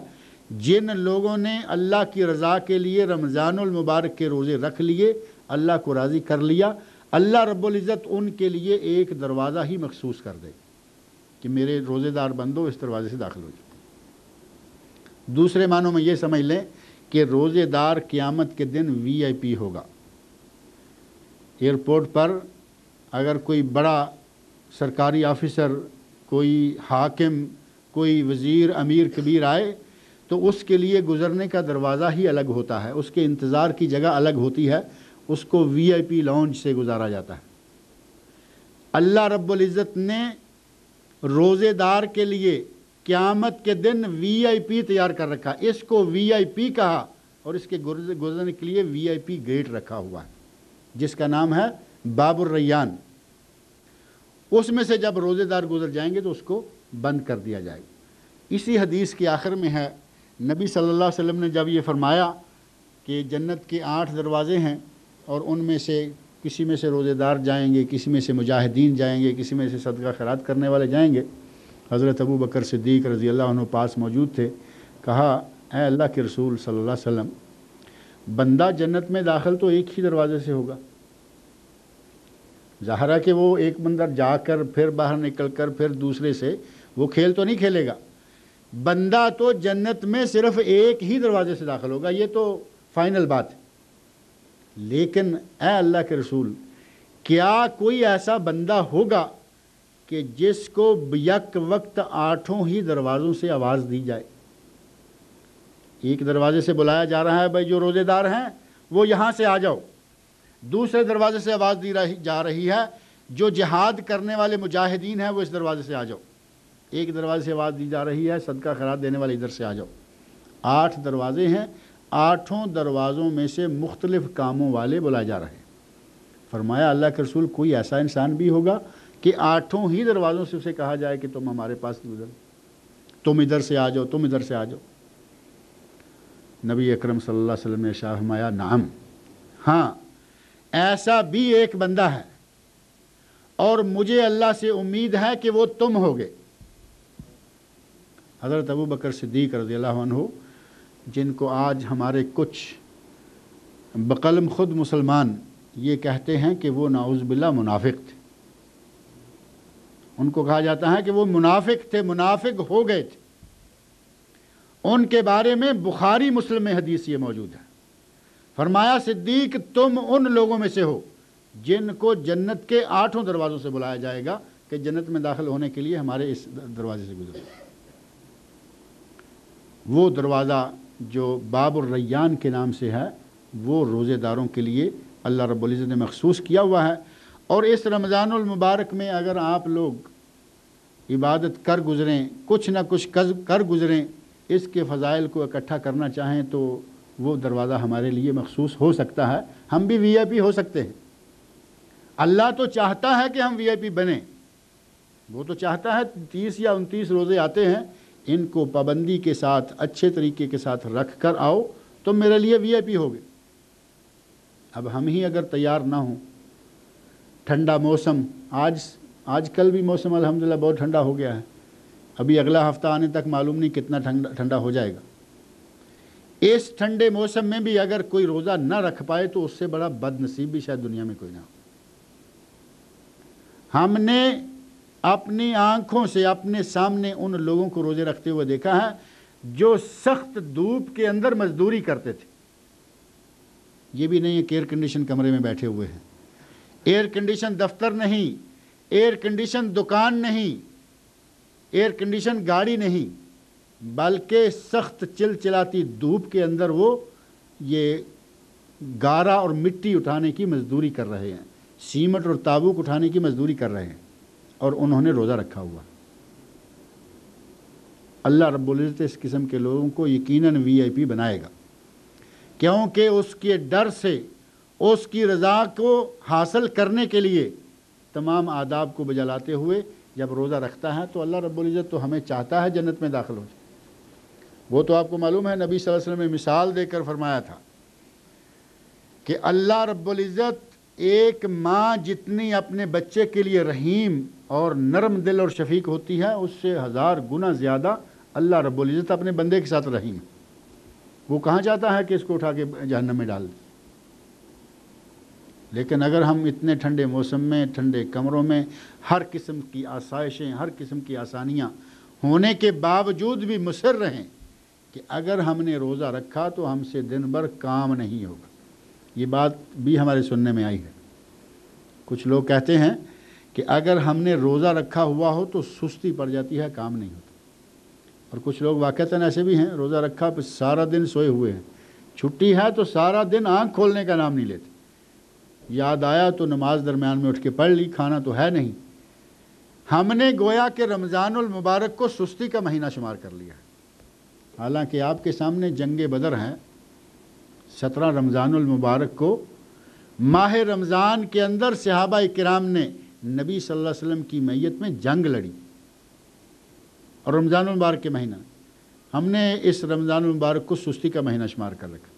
جن لوگوں نے اللہ کی رضا کے لیے رمضان المبارک کے روزے رکھ لیے، اللہ کو راضی کر لیا، اللہ رب العزت ان کے لیے ایک دروازہ ہی مخصوص کر دے کہ میرے روزے دار بندو اس دروازے سے داخل ہو جائے۔ دوسرے معنوں میں یہ سمجھ لیں کہ روزے دار قیامت کے دن وی آئی پی ہوگا۔ ایئرپورٹ پر اگر کوئی بڑا سرکاری آفیسر، کوئی حاکم، کوئی وزیر، امیر کبیر آئے تو اس کے لیے گزرنے کا دروازہ ہی الگ ہوتا ہے، اس کے انتظار کی جگہ الگ ہوتی ہے، اس کو وی آئی پی لاؤنج سے گزارا جاتا ہے۔ اللہ رب العزت نے روزے دار کے لیے قیامت کے دن وی آئی پی تیار کر رکھا، اس کو وی آئی پی کہا، اور اس کے گزرنے کے لیے وی آئی پی گیٹ رکھا ہوا ہے جس کا نام ہے باب الریان۔ اس میں سے جب روزے دار گزر جائیں گے تو اس کو بند کر دیا جائے گا۔ اسی حدیث کے آخر میں ہے، نبی صلی اللہ علیہ وسلم نے جب یہ فرمایا کہ جنت کے 8 دروازے ہیں اور ان میں سے کسی میں سے روزے دار جائیں گے، کسی میں سے مجاہدین جائیں گے، کسی میں سے صدقہ خیرات کرنے والے جائیں گے، حضرت ابو بکر صدیق رضی اللہ عنہ پاس موجود تھے۔ کہا، اے اللہ کے رسول صلی اللہ علیہ وسلم، بندہ جنت میں داخل تو ایک ہی دروازے سے ہوگا، ظاہر ہے کہ وہ ایک بندر جا کر پھر باہر نکل کر پھر دوسرے سے وہ کھیل تو نہیں کھیلے گا، بندہ تو جنت میں صرف ایک ہی دروازے سے داخل ہوگا، یہ تو فائنل بات ہے۔ لیکن اے اللہ کے رسول، کیا کوئی ایسا بندہ ہوگا کہ جس کو یک وقت 8 ہی دروازوں سے آواز دی جائے؟ ایک دروازے سے بلایا جا رہا ہے، بھائی جو روزے دار ہیں وہ یہاں سے آ جاؤ۔ دوسرے دروازے سے آواز دی جا رہی ہے، جو جہاد کرنے والے مجاہدین ہیں وہ اس دروازے سے آ جاؤ۔ ایک دروازے سے آواز دی جا رہی ہے، صدقہ خیرات دینے والے ادھر سے آ جاؤ۔ 8 دروازے ہیں، 8 دروازوں میں سے مختلف کاموں والے بلائے جا رہے ہیں۔ فرمایا اللہ کے رسول، کوئی ایسا انسان بھی ہوگا کہ 8 ہی دروازوں سے اسے کہا جائے کہ تم ہمارے پاس گزر، تم ادھر سے آ جاؤ، تم ادھر سے آ جاؤ؟ نبی اکرم صلی اللہ علیہ وسلم نے ارشاد فرمایا، نعم، ہاں ایسا بھی ایک بندہ ہے، اور مجھے اللہ سے امید ہے کہ وہ تم ہوگے۔ حضرت ابو بکر صدیق رضی اللہ عنہ، جن کو آج ہمارے کچھ بقلم خود مسلمان یہ کہتے ہیں کہ وہ نعوذ باللہ منافق تھے، ان کو کہا جاتا ہے کہ وہ منافق تھے، منافق ہو گئے تھے، ان کے بارے میں بخاری مسلم میں حدیث یہ موجود ہے۔ فرمایا، صدیق تم ان لوگوں میں سے ہو جن کو جنت کے 8 دروازوں سے بلایا جائے گا کہ جنت میں داخل ہونے کے لیے ہمارے اس دروازے سے گزرو۔ وہ دروازہ جو باب الریان کے نام سے ہے، وہ روزے داروں کے لیے اللہ رب العزت نے مخصوص کیا ہوا ہے۔ اور اس رمضان المبارک میں اگر آپ لوگ عبادت کر گزریں، کچھ نہ کچھ کر گزریں، اس کے فضائل کو اکٹھا کرنا چاہیں تو وہ دروازہ ہمارے لیے مخصوص ہو سکتا ہے، ہم بھی وی آئی پی ہو سکتے ہیں۔ اللہ تو چاہتا ہے کہ ہم وی آئی پی بنیں، وہ تو چاہتا ہے 30 یا 29 روزے آتے ہیں، ان کو پابندی کے ساتھ اچھے طریقے کے ساتھ رکھ کر آؤ تو میرے لیے وی آئی پی ہوگے۔ اب ہم ہی اگر تیار نہ ہوں، ٹھنڈا موسم، آج کل بھی موسم الحمدللہ بہت ٹھنڈا ہو گیا ہے، ابھی اگلا ہفتہ آنے تک معلوم نہیں کتنا ٹھنڈا ہو جائے گا۔ اس ٹھنڈے موسم میں بھی اگر کوئی روزہ نہ رکھ پائے تو اس سے بڑا بد نصیب بھی شاید دنیا میں کوئی نہ ہو۔ ہم نے اپنی آنکھوں سے اپنے سامنے ان لوگوں کو روزے رکھتے ہوئے دیکھا ہے جو سخت دھوپ کے اندر مزدوری کرتے تھے۔ یہ بھی نہیں ہے کہ ایئر کنڈیشن کمرے میں بیٹھے ہوئے ہیں، ایئر کنڈیشن دفتر نہیں، ایئر کنڈیشن دکان نہیں، ایئر کنڈیشن گاڑی نہیں، بلکہ سخت چلچلاتی دھوپ کے اندر وہ یہ گارا اور مٹی اٹھانے کی مزدوری کر رہے ہیں، سیمنٹ اور تابوک اٹھانے کی مزدوری کر رہے ہیں، اور انہوں نے روزہ رکھا ہوا۔ اللہ رب العزت اس قسم کے لوگوں کو یقیناً وی آئی پی بنائے گا، کیونکہ اس کے ڈر سے، اس کی رضا کو حاصل کرنے کے لیے تمام آداب کو بجا لاتے ہوئے جب روزہ رکھتا ہے تو اللہ رب العزت تو ہمیں چاہتا ہے جنت میں داخل ہو جائے۔ وہ تو آپ کو معلوم ہے نبی صلی اللہ علیہ وسلم نے مثال دے کر فرمایا تھا کہ اللہ رب العزت ایک ماں جتنی اپنے بچے کے لیے رحیم اور نرم دل اور شفیق ہوتی ہے، اس سے 1000 گنا زیادہ اللہ رب العزت اپنے بندے کے ساتھ رحیم ہے۔ وہ کہاں چاہتا ہے کہ اس کو اٹھا کے جہنم میں ڈال دے؟ لیکن اگر ہم اتنے ٹھنڈے موسم میں، ٹھنڈے کمروں میں، ہر قسم کی آسائشیں، ہر قسم کی آسانیاں ہونے کے باوجود بھی مصر رہیں کہ اگر ہم نے روزہ رکھا تو ہم سے دن بھر کام نہیں ہوگا، یہ بات بھی ہمارے سننے میں آئی ہے۔ کچھ لوگ کہتے ہیں کہ اگر ہم نے روزہ رکھا ہوا ہو تو سستی پڑ جاتی ہے، کام نہیں ہوتا۔ اور کچھ لوگ واقعتاً ایسے بھی ہیں، روزہ رکھا پھر سارا دن سوئے ہوئے ہیں، چھٹی ہے تو سارا دن آنکھ کھولنے کا نام نہیں لیتے، یاد آیا تو نماز درمیان میں اٹھ کے پڑھ لی، کھانا تو ہے نہیں۔ ہم نے گویا کہ رمضان المبارک کو سستی کا مہینہ شمار کر لیا ہے، حالانکہ آپ کے سامنے جنگ بدر ہے۔ 17 رمضان المبارک کو ماہ رمضان کے اندر صحابہ کرام نے نبی صلی اللہ علیہ وسلم کی معیت میں جنگ لڑی، اور رمضان المبارک کے مہینہ ہم نے اس رمضان المبارک کو سستی کا مہینہ شمار کر رکھا۔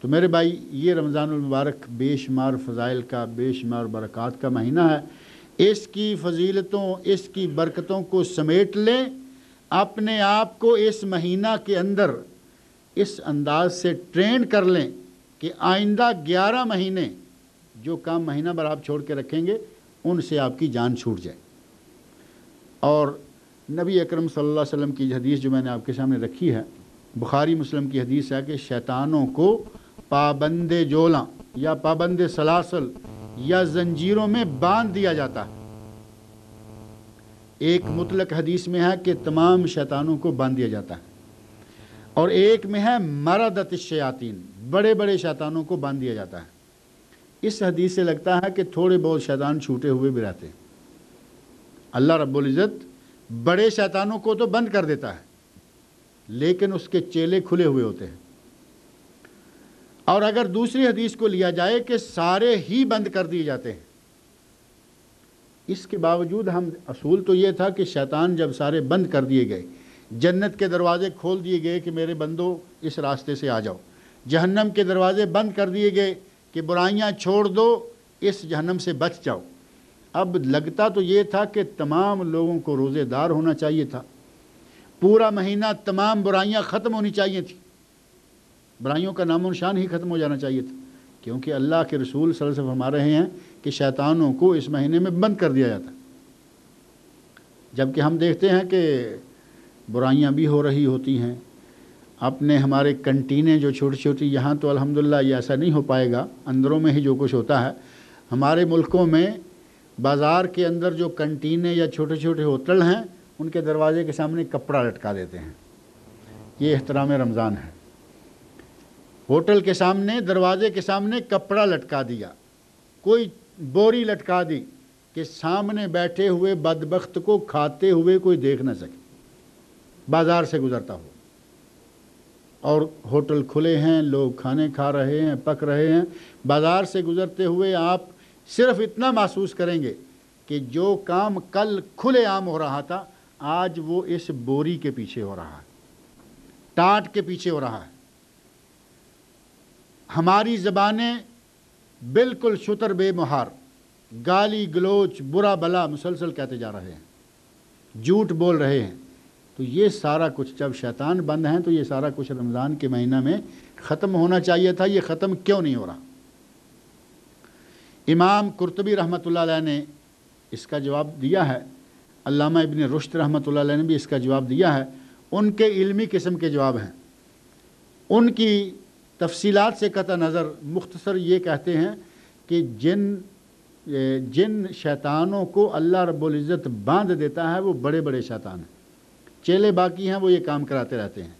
تو میرے بھائی، یہ رمضان المبارک بے شمار فضائل کا، بے شمار برکات کا مہینہ ہے۔ اس کی فضیلتوں، اس کی برکتوں کو سمیٹ لیں، اپنے آپ کو اس مہینہ کے اندر اس انداز سے ٹرین کر لیں کہ آئندہ 11 مہینے جو کام مہینہ بھر آپ چھوڑ کے رکھیں گے ان سے آپ کی جان چھوٹ جائے۔ اور نبی اکرم صلی اللہ علیہ وسلم کی حدیث جو میں نے آپ کے سامنے رکھی ہے، بخاری مسلم کی حدیث ہے کہ شیطانوں کو پابند جولاں یا پابند سلاسل یا زنجیروں میں باندھ دیا جاتا ہے۔ ایک مطلق حدیث میں ہے کہ تمام شیطانوں کو باندھ دیا جاتا ہے، اور ایک میں ہے مردت الشیاطین، بڑے بڑے شیطانوں کو باندھ دیا جاتا ہے۔ اس حدیث سے لگتا ہے کہ تھوڑے بہت شیطان چھوٹے ہوئے بھی رہتے ہیں۔ اللہ رب العزت بڑے شیطانوں کو تو بند کر دیتا ہے، لیکن اس کے چیلے کھلے ہوئے ہوتے ہیں۔ اور اگر دوسری حدیث کو لیا جائے کہ سارے ہی بند کر دیے جاتے ہیں، اس کے باوجود ہم اصول تو یہ تھا کہ شیطان جب سارے بند کر دیے گئے، جنت کے دروازے کھول دیے گئے کہ میرے بندو اس راستے سے آ جاؤ، جہنم کے دروازے بند کر دیے گئے کہ برائیاں چھوڑ دو، اس جہنم سے بچ جاؤ۔ اب لگتا تو یہ تھا کہ تمام لوگوں کو روزے دار ہونا چاہیے تھا، پورا مہینہ تمام برائیاں ختم ہونی چاہیے تھی، برائیوں کا نام و نشان ہی ختم ہو جانا چاہیے تھا، کیونکہ اللہ کے رسول صلی اللہ علیہ وسلم فرما رہے ہیں کہ شیطانوں کو اس مہینے میں بند کر دیا جاتا، جبکہ ہم دیکھتے ہیں کہ برائیاں بھی ہو رہی ہوتی ہیں۔ اپنے ہمارے کنٹینیں جو چھوٹی چھوٹی، یہاں تو الحمدللہ یہ ایسا نہیں ہو پائے گا، اندروں میں ہی جو کچھ ہوتا ہے، ہمارے ملکوں میں بازار کے اندر جو کنٹینیں یا چھوٹے چھوٹے ہوٹل ہیں ان کے دروازے کے سامنے کپڑا لٹکا دیتے ہیں، یہ احترام رمضان ہے۔ ہوٹل کے سامنے، دروازے کے سامنے کپڑا لٹکا دیا، کوئی بوری لٹکا دی کہ سامنے بیٹھے ہوئے بدبخت کو کھاتے ہوئے کوئی دیکھ نہ سکے، بازار سے گزرتا ہو۔ اور ہوٹل کھلے ہیں، لوگ کھانے کھا رہے ہیں، پک رہے ہیں، بازار سے گزرتے ہوئے آپ صرف اتنا محسوس کریں گے کہ جو کام کل کھلے عام ہو رہا تھا آج وہ اس بوری کے پیچھے ہو رہا ہے، ٹاٹ کے پیچھے ہو رہا ہے۔ ہماری زبانیں بالکل شتر بے مہار، گالی گلوچ، برا بلا مسلسل کہتے جا رہے ہیں، جھوٹ بول رہے ہیں۔ تو یہ سارا کچھ جب شیطان بند ہیں تو یہ سارا کچھ رمضان کے مہینہ میں ختم ہونا چاہیے تھا، یہ ختم کیوں نہیں ہو رہا؟ امام قرطبی رحمۃ اللہ علیہ نے اس کا جواب دیا ہے، علامہ ابن رشد رحمۃ اللہ علیہ نے بھی اس کا جواب دیا ہے۔ ان کے علمی قسم کے جواب ہیں، ان کی تفصیلات سے قطع نظر مختصر یہ کہتے ہیں کہ جن شیطانوں کو اللہ رب العزت باندھ دیتا ہے وہ بڑے بڑے شیطان ہیں، چیلے باقی ہیں وہ یہ کام کراتے رہتے ہیں۔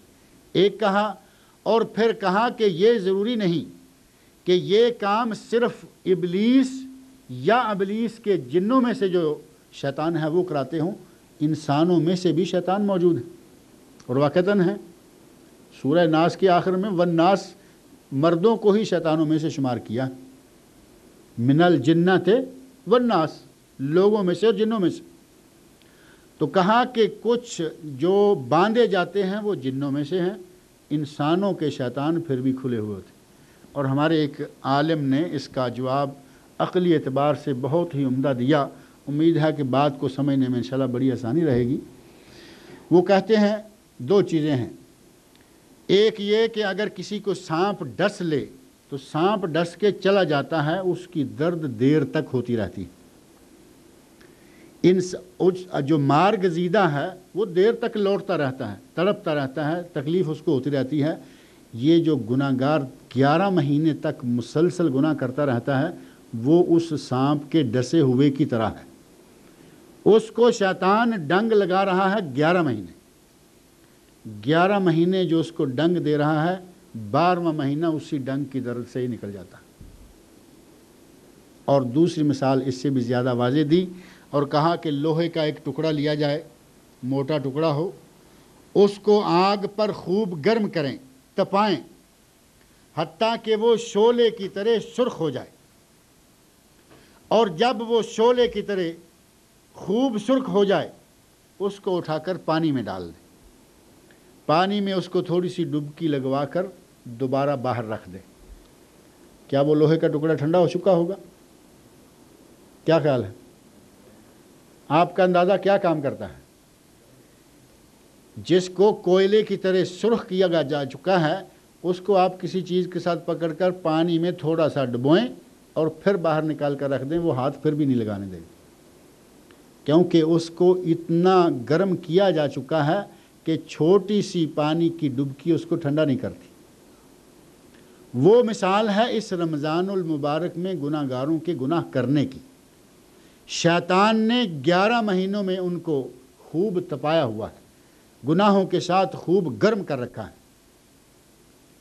ایک کہا، اور پھر کہا کہ یہ ضروری نہیں کہ یہ کام صرف ابلیس یا ابلیس کے جنوں میں سے جو شیطان ہے وہ کراتے ہوں، انسانوں میں سے بھی شیطان موجود ہیں، اور واقعتاً ہیں۔ سورہ ناس کے آخر میں والناس، مردوں کو ہی شیطانوں میں سے شمار کیا، من الجنۃ والناس، لوگوں میں سے اور جنوں میں سے۔ تو کہا کہ کچھ جو باندھے جاتے ہیں وہ جنوں میں سے ہیں، انسانوں کے شیطان پھر بھی کھلے ہوئے ہوتے. اور ہمارے ایک عالم نے اس کا جواب عقلی اعتبار سے بہت ہی عمدہ دیا. امید ہے کہ بات کو سمجھنے میں انشاءاللہ بڑی آسانی رہے گی. وہ کہتے ہیں دو چیزیں ہیں. ایک یہ کہ اگر کسی کو سانپ ڈس لے تو سانپ ڈس کے چلا جاتا ہے، اس کی درد دیر تک ہوتی رہتی. جو مار گزیدہ ہے وہ دیر تک لوٹتا رہتا ہے، تڑپتا رہتا ہے، تکلیف اس کو ہوتی رہتی ہے. یہ جو گناہ گار 11 مہینے تک مسلسل گناہ کرتا رہتا ہے وہ اس سانپ کے ڈسے ہوئے کی طرح ہے. اس کو شیطان ڈنگ لگا رہا ہے 11 مہینے. 11 مہینے جو اس کو ڈنگ دے رہا ہے، 12واں مہینہ اسی ڈنگ کی درد سے ہی نکل جاتا ہے. اور دوسری مثال اس سے بھی زیادہ واضح دی اور کہا کہ لوہے کا ایک ٹکڑا لیا جائے، موٹا ٹکڑا ہو، اس کو آگ پر خوب گرم کریں، تپائیں، حتیٰ کہ وہ شعلے کی طرح سرخ ہو جائے. اور جب وہ شعلے کی طرح خوب سرخ ہو جائے اس کو اٹھا کر پانی میں ڈال دیں. پانی میں اس کو تھوڑی سی ڈبکی لگوا کر دوبارہ باہر رکھ دیں. کیا وہ لوہے کا ٹکڑا ٹھنڈا ہو چکا ہوگا؟ کیا خیال ہے؟ آپ کا اندازہ کیا کام کرتا ہے؟ جس کو کوئلے کی طرح سرخ کیا جا چکا ہے اس کو آپ کسی چیز کے ساتھ پکڑ کر پانی میں تھوڑا سا ڈبوئیں اور پھر باہر نکال کر رکھ دیں، وہ ہاتھ پھر بھی نہیں لگانے دیں، کیونکہ اس کو اتنا گرم کیا جا چکا ہے کہ چھوٹی سی پانی کی ڈبکی اس کو ٹھنڈا نہیں کرتی. وہ مثال ہے اس رمضان المبارک میں گناہ گاروں کے گناہ کرنے کی. شیطان نے 11 مہینوں میں ان کو خوب تپایا ہوا ہے، گناہوں کے ساتھ خوب گرم کر رکھا ہے.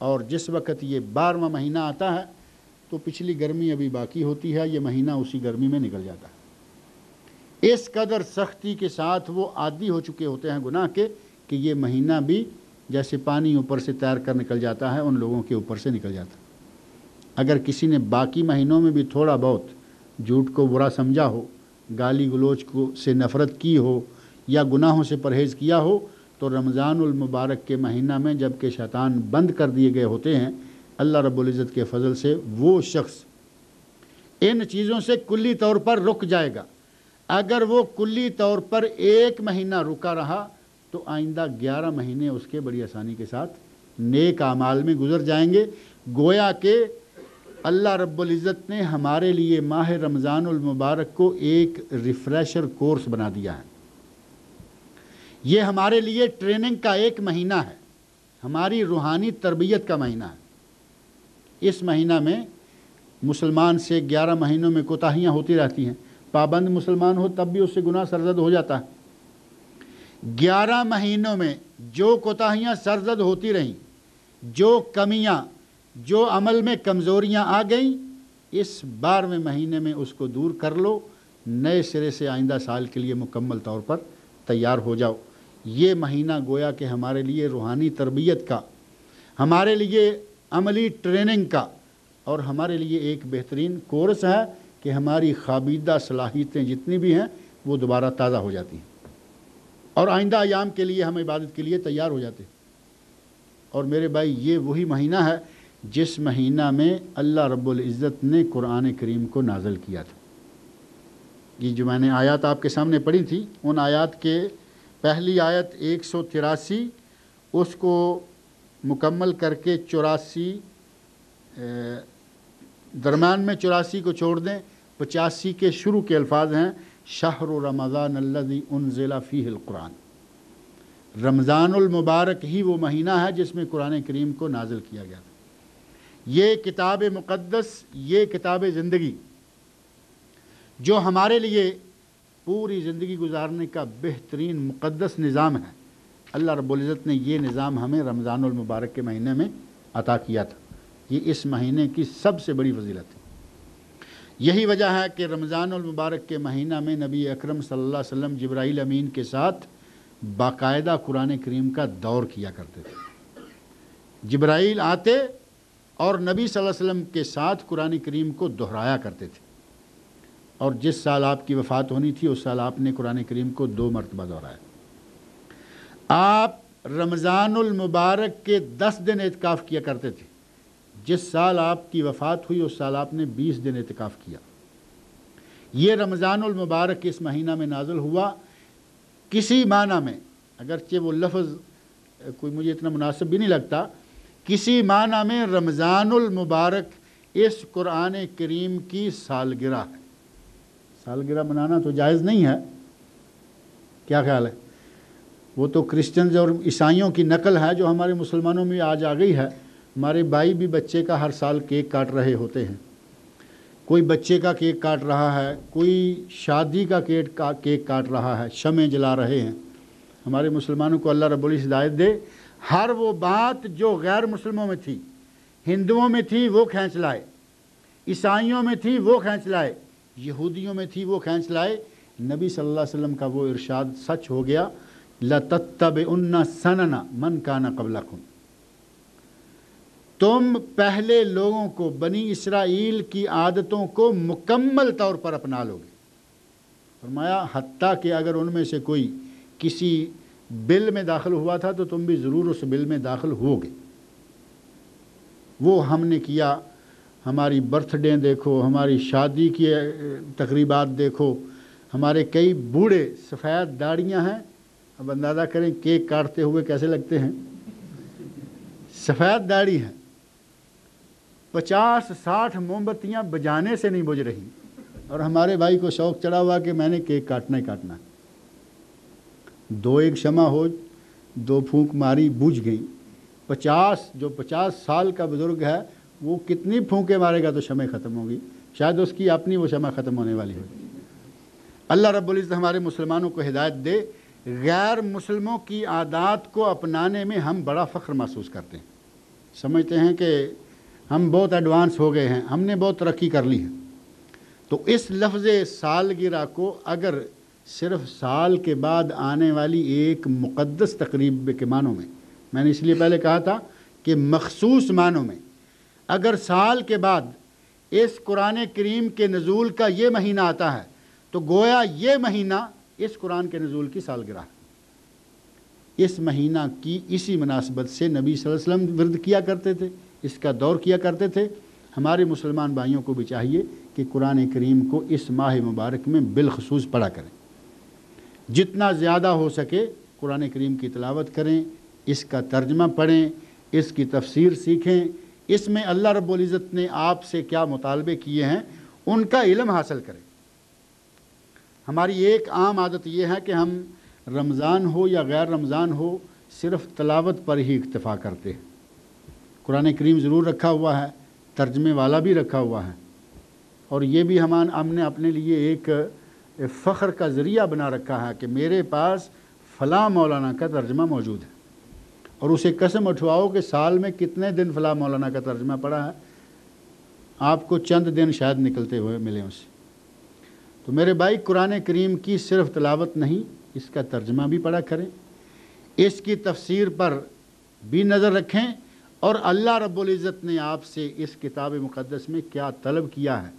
اور جس وقت یہ 12واں مہینہ آتا ہے تو پچھلی گرمی ابھی باقی ہوتی ہے، یہ مہینہ اسی گرمی میں نکل جاتا ہے. اس قدر سختی کے ساتھ وہ عادی ہو چکے ہوتے ہیں گناہ کے کہ یہ مہینہ بھی جیسے پانی اوپر سے تیر کر نکل جاتا ہے ان لوگوں کے اوپر سے نکل جاتا ہے. اگر کسی نے باقی مہینوں میں بھی تھوڑا بہت جھوٹ کو برا سمجھا ہو، گالی گلوچ سے نفرت کی ہو یا گناہوں سے پرہیز کیا ہو، تو رمضان المبارک کے مہینہ میں جب کہ شیطان بند کر دیے گئے ہوتے ہیں، اللہ رب العزت کے فضل سے وہ شخص ان چیزوں سے کلی طور پر رک جائے گا. اگر وہ کلی طور پر 1 مہینہ رکا رہا تو آئندہ 11 مہینے اس کے بڑی آسانی کے ساتھ نیک اعمال میں گزر جائیں گے. گویا کہ اللہ رب العزت نے ہمارے لیے ماہ رمضان المبارک کو ایک ریفریشر کورس بنا دیا ہے. یہ ہمارے لیے ٹریننگ کا ایک مہینہ ہے، ہماری روحانی تربیت کا مہینہ ہے. اس مہینہ میں مسلمان سے 11 مہینوں میں کوتاہیاں ہوتی رہتی ہیں. پابند مسلمان ہو تب بھی اس سے گناہ سرزد ہو جاتا ہے. 11 مہینوں میں جو کوتاہیاں سرزد ہوتی رہیں، جو کمیاں، جو عمل میں کمزوریاں آ گئیں، اس 12ویں مہینے میں اس کو دور کر لو، نئے سرے سے آئندہ سال کے لیے مکمل طور پر تیار ہو جاؤ. یہ مہینہ گویا کہ ہمارے لیے روحانی تربیت کا، ہمارے لیے عملی ٹریننگ کا اور ہمارے لیے ایک بہترین کورس ہے کہ ہماری خوابیدہ صلاحیتیں جتنی بھی ہیں وہ دوبارہ تازہ ہو جاتی ہیں اور آئندہ ایام کے لیے ہم عبادت کے لیے تیار ہو جاتے ہیں. اور میرے بھائی یہ وہی مہینہ ہے جس مہینہ میں اللہ رب العزت نے قرآن کریم کو نازل کیا تھا. یہ جو میں نے آیات آپ کے سامنے پڑھی تھی، ان آیات کے پہلی آیت 183 اس کو مکمل کر کے 84 درمیان میں 84 کو چھوڑ دیں، 85 کے شروع کے الفاظ ہیں شہر رمضان الذی انزل فیہ القرآن. رمضان المبارک ہی وہ مہینہ ہے جس میں قرآن کریم کو نازل کیا گیا تھا. یہ کتاب مقدس، یہ کتاب زندگی جو ہمارے لیے پوری زندگی گزارنے کا بہترین مقدس نظام ہے، اللہ رب العزت نے یہ نظام ہمیں رمضان المبارک کے مہینے میں عطا کیا تھا. یہ اس مہینے کی سب سے بڑی فضیلت ہے. یہی وجہ ہے کہ رمضان المبارک کے مہینہ میں نبی اکرم صلی اللہ علیہ وسلم جبرائیل امین کے ساتھ باقاعدہ قرآن کریم کا دور کیا کرتے تھے. جبرائیل آتے اور نبی صلی اللہ علیہ وسلم کے ساتھ قرآن کریم کو دہرایا کرتے تھے. اور جس سال آپ کی وفات ہونی تھی اس سال آپ نے قرآن کریم کو 2 مرتبہ دہرایا۔ آپ رمضان المبارک کے 10 دن اعتکاف کیا کرتے تھے، جس سال آپ کی وفات ہوئی اس سال آپ نے 20 دن اعتکاف کیا۔ یہ رمضان المبارک اس مہینہ میں نازل ہوا، کسی معنی میں اگرچہ وہ لفظ کوئی مجھے اتنا مناسب بھی نہیں لگتا، کسی معنی میں رمضان المبارک اس قرآن کریم کی سالگرہ ہے۔ سالگرہ منانا تو جائز نہیں ہے، کیا خیال ہے؟ وہ تو کرسچنز اور عیسائیوں کی نقل ہے جو ہمارے مسلمانوں میں آج آ گئی ہے۔ ہمارے بھائی بھی بچے کا ہر سال کیک کاٹ رہے ہوتے ہیں، کوئی بچے کا کیک کاٹ رہا ہے، کوئی شادی کا کیک کاٹ رہا ہے، شمع جلا رہے ہیں۔ ہمارے مسلمانوں کو اللہ رب العزت ہدایت دے، ہر وہ بات جو غیر مسلموں میں تھی، ہندوؤں میں تھی وہ کھینچ لائے، عیسائیوں میں تھی وہ کھینچ لائے، یہودیوں میں تھی وہ کھینچ لائے۔ نبی صلی اللہ علیہ وسلم کا وہ ارشاد سچ ہو گیا، لَتَتَّبِعُنَّ سَنَنَ مَنْ كَانَ قَبْلَكُمْ، تم پہلے لوگوں کو، بنی اسرائیل کی عادتوں کو مکمل طور پر اپنا لو گے۔ فرمایا حتیٰ کہ اگر ان میں سے کوئی کسی بل میں داخل ہوا تھا تو تم بھی ضرور اس بل میں داخل ہوگے۔ وہ ہم نے کیا، ہماری برتھ ڈے دیکھو، ہماری شادی کی تقریبات دیکھو، ہمارے کئی بوڑھے سفید داڑیاں ہیں، اب اندازہ کریں کیک کاٹتے ہوئے کیسے لگتے ہیں، سفید داڑھی ہے، 50-60 موم بتیاں بجانے سے نہیں بجھ رہی، اور ہمارے بھائی کو شوق چڑھا ہوا کہ میں نے کیک کاٹنا ہی کاٹنا ہے۔ 2 شمع ہو، 2 پھونک ماری، بجھ گئی۔ 50 سال کا بزرگ ہے، وہ کتنی پھونکے مارے گا تو شمع ختم ہوگی، شاید اس کی اپنی وہ شمع ختم ہونے والی ہوگی۔ اللہ رب العزت ہمارے مسلمانوں کو ہدایت دے۔ غیر مسلموں کی عادات کو اپنانے میں ہم بڑا فخر محسوس کرتے ہیں، سمجھتے ہیں کہ ہم بہت ایڈوانس ہو گئے ہیں، ہم نے بہت ترقی کر لی ہے۔ تو اس لفظ سالگرہ کو اگر صرف سال کے بعد آنے والی ایک مقدس تقریب کے معنوں میں نے اس لیے پہلے کہا تھا کہ مخصوص معنوں میں اگر سال کے بعد اس قرآن کریم کے نزول کا یہ مہینہ آتا ہے تو گویا یہ مہینہ اس قرآن کے نزول کی سالگرہ ہے۔ اس مہینہ کی اسی مناسبت سے نبی صلی اللہ علیہ وسلم ورد کیا کرتے تھے، اس کا دور کیا کرتے تھے۔ ہمارے مسلمان بھائیوں کو بھی چاہیے کہ قرآن کریم کو اس ماہ مبارک میں بالخصوص پڑھا کریں، جتنا زیادہ ہو سکے قرآن کریم کی تلاوت کریں، اس کا ترجمہ پڑھیں، اس کی تفسیر سیکھیں، اس میں اللہ رب العزت نے آپ سے کیا مطالبے کیے ہیں ان کا علم حاصل کریں۔ ہماری ایک عام عادت یہ ہے کہ ہم رمضان ہو یا غیر رمضان ہو صرف تلاوت پر ہی اکتفا کرتے ہیں۔ قرآن کریم ضرور رکھا ہوا ہے، ترجمے والا بھی رکھا ہوا ہے، اور یہ بھی ہم نے اپنے لیے ایک فخر کا ذریعہ بنا رکھا ہے کہ میرے پاس فلاں مولانا کا ترجمہ موجود ہے، اور اسے قسم اٹھواؤ کہ سال میں کتنے دن فلاں مولانا کا ترجمہ پڑھا ہے، آپ کو چند دن شاید نکلتے ہوئے ملیں اسے۔ تو میرے بھائی قرآن کریم کی صرف تلاوت نہیں، اس کا ترجمہ بھی پڑھا کریں، اس کی تفسیر پر بھی نظر رکھیں، اور اللہ رب العزت نے آپ سے اس کتاب مقدس میں کیا طلب کیا ہے،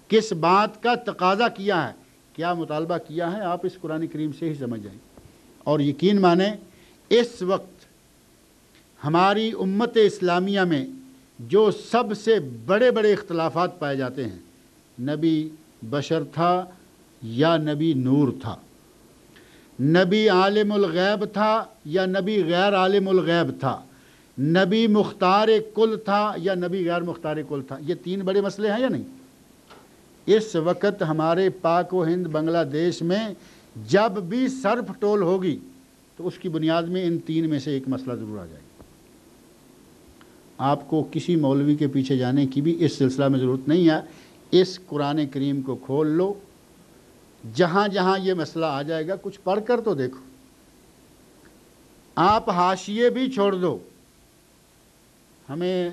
کس بات کا تقاضا کیا ہے، کیا مطالبہ کیا ہے، آپ اس قرآن کریم سے ہی سمجھ جائیں۔ اور یقین مانیں اس وقت ہماری امت اسلامیہ میں جو سب سے بڑے بڑے اختلافات پائے جاتے ہیں، نبی بشر تھا یا نبی نور تھا، نبی عالم الغیب تھا یا نبی غیر عالم الغیب تھا، نبی مختار کل تھا یا نبی غیر مختار کل تھا، یہ 3 بڑے مسئلے ہیں یا نہیں؟ اس وقت ہمارے پاک و ہند بنگلہ دیش میں جب بھی صرف ٹول ہوگی تو اس کی بنیاد میں ان 3 میں سے ایک مسئلہ ضرور آ جائے گا۔ آپ کو کسی مولوی کے پیچھے جانے کی بھی اس سلسلہ میں ضرورت نہیں ہے، اس قرآن کریم کو کھول لو، جہاں جہاں یہ مسئلہ آ جائے گا کچھ پڑھ کر تو دیکھو۔ آپ حاشیے بھی چھوڑ دو، ہمیں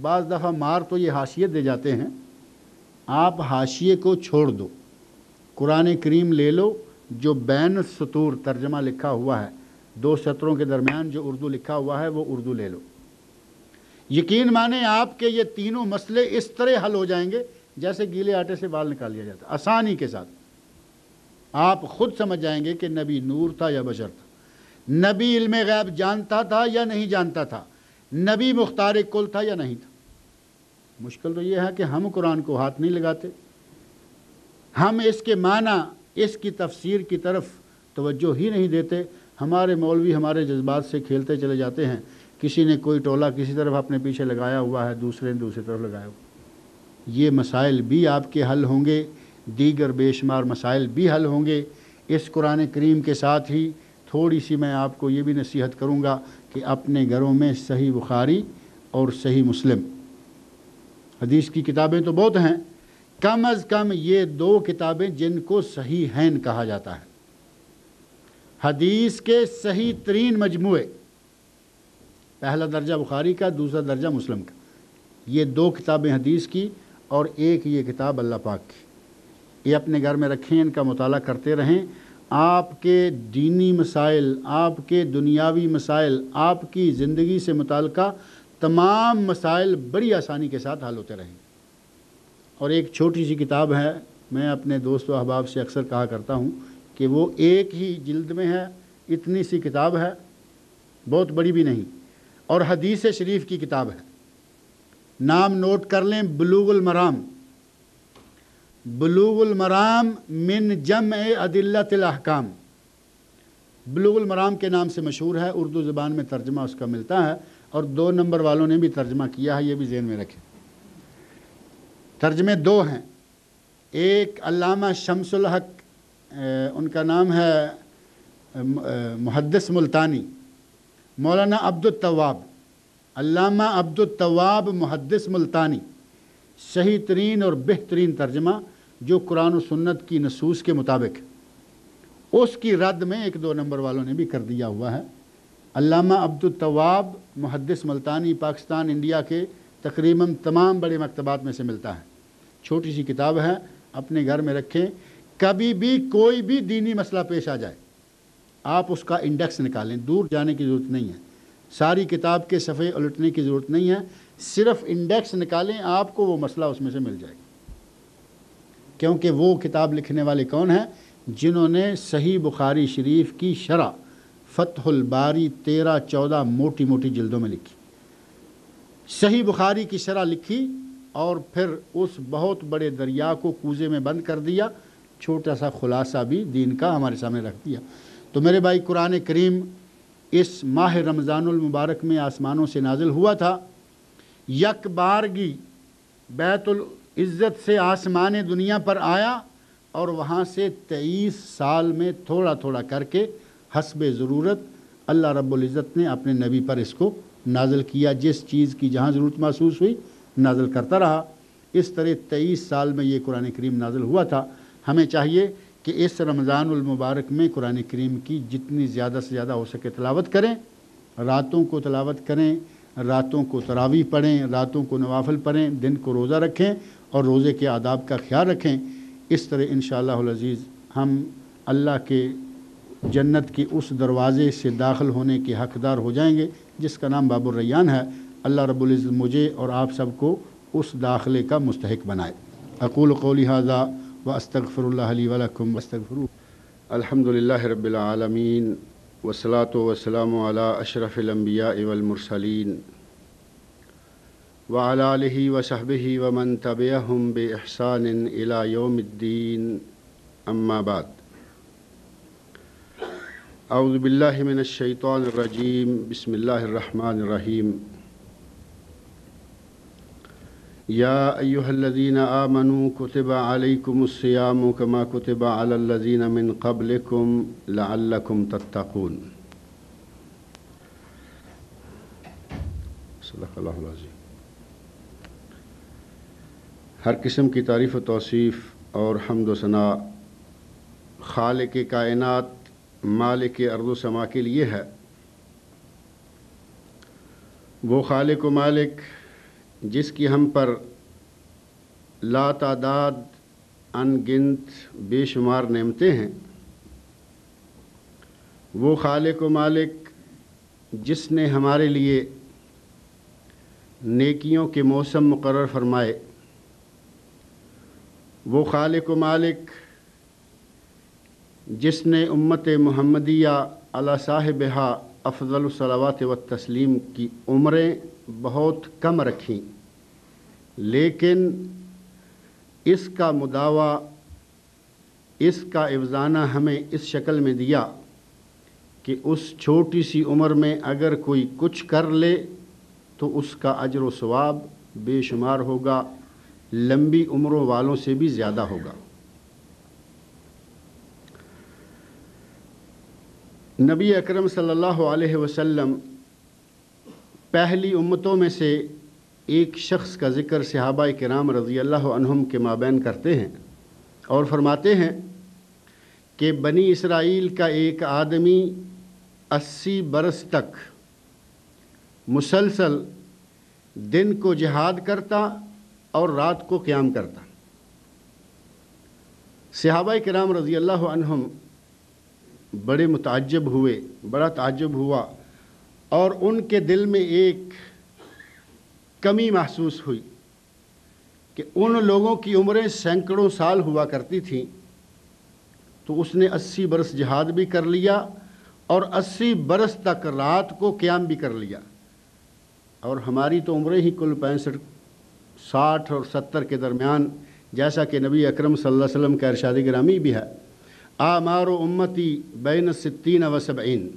بعض دفعہ مار تو یہ حاشیے دے جاتے ہیں، آپ حاشیے کو چھوڑ دو، قرآن کریم لے لو جو بین السطور ترجمہ لکھا ہوا ہے، 2 سطروں کے درمیان جو اردو لکھا ہوا ہے وہ اردو لے لو۔ یقین مانیں آپ کے یہ تینوں مسئلے اس طرح حل ہو جائیں گے جیسے گیلے آٹے سے بال نکال لیا جاتا، آسانی کے ساتھ۔ آپ خود سمجھ جائیں گے کہ نبی نور تھا یا بشر تھا، نبی علم غیب جانتا تھا یا نہیں جانتا تھا، نبی مختار کل تھا یا نہیں تھا۔ مشکل تو یہ ہے کہ ہم قرآن کو ہاتھ نہیں لگاتے، ہم اس کے معنی، اس کی تفسیر کی طرف توجہ ہی نہیں دیتے۔ ہمارے مولوی ہمارے جذبات سے کھیلتے چلے جاتے ہیں، کسی نے کوئی ٹولہ کسی طرف اپنے پیچھے لگایا ہوا ہے، دوسرے نے دوسری طرف لگایا ہوا۔ یہ مسائل بھی آپ کے حل ہوں گے، دیگر بے شمار مسائل بھی حل ہوں گے۔ اس قرآن کریم کے ساتھ ہی تھوڑی سی میں آپ کو یہ بھی نصیحت کروں گا کہ اپنے گھروں میں صحیح بخاری اور صحیح مسلم، حدیث کی کتابیں تو بہت ہیں، کم از کم یہ 2 کتابیں جن کو صحیح ہیں کہا جاتا ہے، حدیث کے صحیح ترین مجموعے، پہلا درجہ بخاری کا، دوسرا درجہ مسلم کا، یہ 2 کتابیں حدیث کی اور ایک یہ کتاب اللہ پاک کی، یہ اپنے گھر میں رکھیں، ان کا مطالعہ کرتے رہیں۔ آپ کے دینی مسائل، آپ کے دنیاوی مسائل، آپ کی زندگی سے متعلقہ تمام مسائل بڑی آسانی کے ساتھ حل ہوتے رہیں۔ اور ایک چھوٹی سی کتاب ہے، میں اپنے دوست و احباب سے اکثر کہا کرتا ہوں کہ وہ ایک ہی جلد میں ہے، اتنی سی کتاب ہے، بہت بڑی بھی نہیں، اور حدیث شریف کی کتاب ہے۔ نام نوٹ کر لیں، بلوغ المرام، بلوغ المرام من جمع ادلۃ الاحکام، بلوغ المرام کے نام سے مشہور ہے، اردو زبان میں ترجمہ اس کا ملتا ہے، اور 2 نمبر والوں نے بھی ترجمہ کیا ہے، یہ بھی ذہن میں رکھیں۔ ترجمے 2 ہیں، ایک علامہ شمس الحق، ان کا نام ہے محدث ملتانی، مولانا عبد التواب، علامہ عبد التواب محدث ملتانی، صحیح ترین اور بہترین ترجمہ جو قرآن و سنت کی نصوص کے مطابق، اس کی رد میں 1-2 نمبر والوں نے بھی کر دیا ہوا ہے۔ علامہ عبد التواب محدث ملتانی پاکستان، انڈیا کے تقریباً تمام بڑے مکتبات میں سے ملتا ہے، چھوٹی سی کتاب ہے، اپنے گھر میں رکھیں۔ کبھی بھی کوئی بھی دینی مسئلہ پیش آ جائے، آپ اس کا انڈیکس نکالیں، دور جانے کی ضرورت نہیں ہے، ساری کتاب کے صفحے الٹنے کی ضرورت نہیں ہے، صرف انڈیکس نکالیں، آپ کو وہ مسئلہ اس میں سے مل جائے گا۔ کیونکہ وہ کتاب لکھنے والے کون ہیں؟ جنہوں نے صحیح بخاری شریف کی شرح فتح الباری 13-14 موٹی موٹی جلدوں میں لکھی، صحیح بخاری کی شرح لکھی، اور پھر اس بہت بڑے دریا کو کوزے میں بند کر دیا، چھوٹا سا خلاصہ بھی دین کا ہمارے سامنے رکھ دیا۔ تو میرے بھائی، قرآن کریم اس ماہ رمضان المبارک میں آسمانوں سے نازل ہوا تھا، یک بارگی بیت العزت سے آسمان دنیا پر آیا، اور وہاں سے 23 سال میں تھوڑا تھوڑا کر کے حسب ضرورت اللہ رب العزت نے اپنے نبی پر اس کو نازل کیا، جس چیز کی جہاں ضرورت محسوس ہوئی نازل کرتا رہا۔ اس طرح 23 سال میں یہ قرآن کریم نازل ہوا تھا۔ ہمیں چاہیے کہ اس رمضان المبارک میں قرآن کریم کی جتنی زیادہ سے زیادہ ہو سکے تلاوت کریں، راتوں کو تلاوت کریں، راتوں کو تراویح پڑھیں، راتوں کو نوافل پڑھیں، دن کو روزہ رکھیں اور روزے کے آداب کا خیال رکھیں۔ اس طرح انشاءاللہ العزیز ہم اللہ کے جنت کی اس دروازے سے داخل ہونے کے حقدار ہو جائیں گے جس کا نام باب الریان ہے۔ اللہ رب العزت مجھے اور آپ سب کو اس داخلے کا مستحق بنائے۔ اقول قولی ھذا واستغفر اللہ لی ولکم واستغفروہ۔ الحمد للہ رب العالمین، والصلاۃ والسلام علی اشرف الانبیاء والمرسلین، وعلی آلہ وصحبہ ومن تبعہم بإحسان الی یوم الدین، اما بعد۔ اعوذ باللہ من الشیطان الرجیم، بسم اللہ الرحمن الرحیم۔ یا ایہا الذین آمنوا کتب علیکم الصیام کما کتب علی الذین من قبلکم لعلکم تتقون۔ صدق اللہ العظیم۔ ہر قسم کی تعریف و توصیف اور حمد و ثنا خالق کائنات مالک ارض و سما کے لیے ہے۔ وہ خالق و مالک جس کی ہم پر لا تعداد ان گنت بے شمار نعمتیں ہیں، وہ خالق و مالک جس نے ہمارے لیے نیکیوں کے موسم مقرر فرمائے وہ خالق و مالک جس نے امت محمدیہ علی صاحبہا افضل الصلوات والتسلیم کی عمریں بہت کم رکھیں، لیکن اس کا مداوع، اس کا افزانہ ہمیں اس شکل میں دیا کہ اس چھوٹی سی عمر میں اگر کوئی کچھ کر لے تو اس کا اجر و ثواب بے شمار ہوگا، لمبی عمروں والوں سے بھی زیادہ ہوگا۔ نبی اکرم صلی اللہ علیہ وسلم پہلی امتوں میں سے ایک شخص کا ذکر صحابہ کرام رضی اللہ عنہم کے مابین کرتے ہیں اور فرماتے ہیں کہ بنی اسرائیل کا ایک آدمی 80 برس تک مسلسل دن کو جہاد کرتا اور رات کو قیام کرتا۔ صحابہ کرام رضی اللہ عنہم بڑے متعجب ہوئے، بڑا تعجب ہوا، اور ان کے دل میں ایک کمی محسوس ہوئی کہ ان لوگوں کی عمریں سینکڑوں سال ہوا کرتی تھیں، تو اس نے 80 برس جہاد بھی کر لیا اور 80 برس تک رات کو قیام بھی کر لیا، اور ہماری تو عمریں ہی کل 65، 60 اور 70 کے درمیان، جیسا کہ نبی اکرم صلی اللہ علیہ وسلم کا ارشاد گرامی بھی ہے، آمار امتی بین 60 و 70،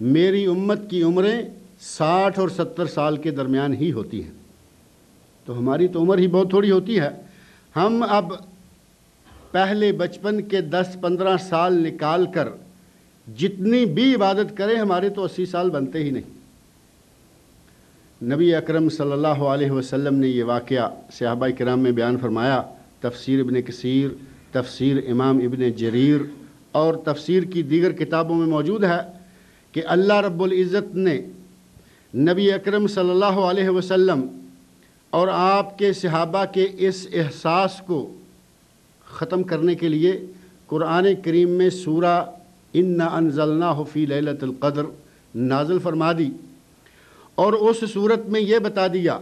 میری امت کی عمریں 60 اور 70 سال کے درمیان ہی ہوتی ہیں، تو ہماری تو عمر ہی بہت تھوڑی ہوتی ہے۔ ہم اب پہلے بچپن کے 10-15 سال نکال کر جتنی بھی عبادت کریں ہمارے تو 80 سال بنتے ہی نہیں۔ نبی اکرم صلی اللہ علیہ وسلم نے یہ واقعہ صحابہ کرام میں بیان فرمایا، تفسیر ابن کثیر، تفسیر امام ابن جریر اور تفسیر کی دیگر کتابوں میں موجود ہے کہ اللہ رب العزت نے نبی اکرم صلی اللہ علیہ وسلم اور آپ کے صحابہ کے اس احساس کو ختم کرنے کے لیے قرآن کریم میں سورہ انا انزلناہ فی لیلۃ القدر نازل فرما دی، اور اس صورت میں یہ بتا دیا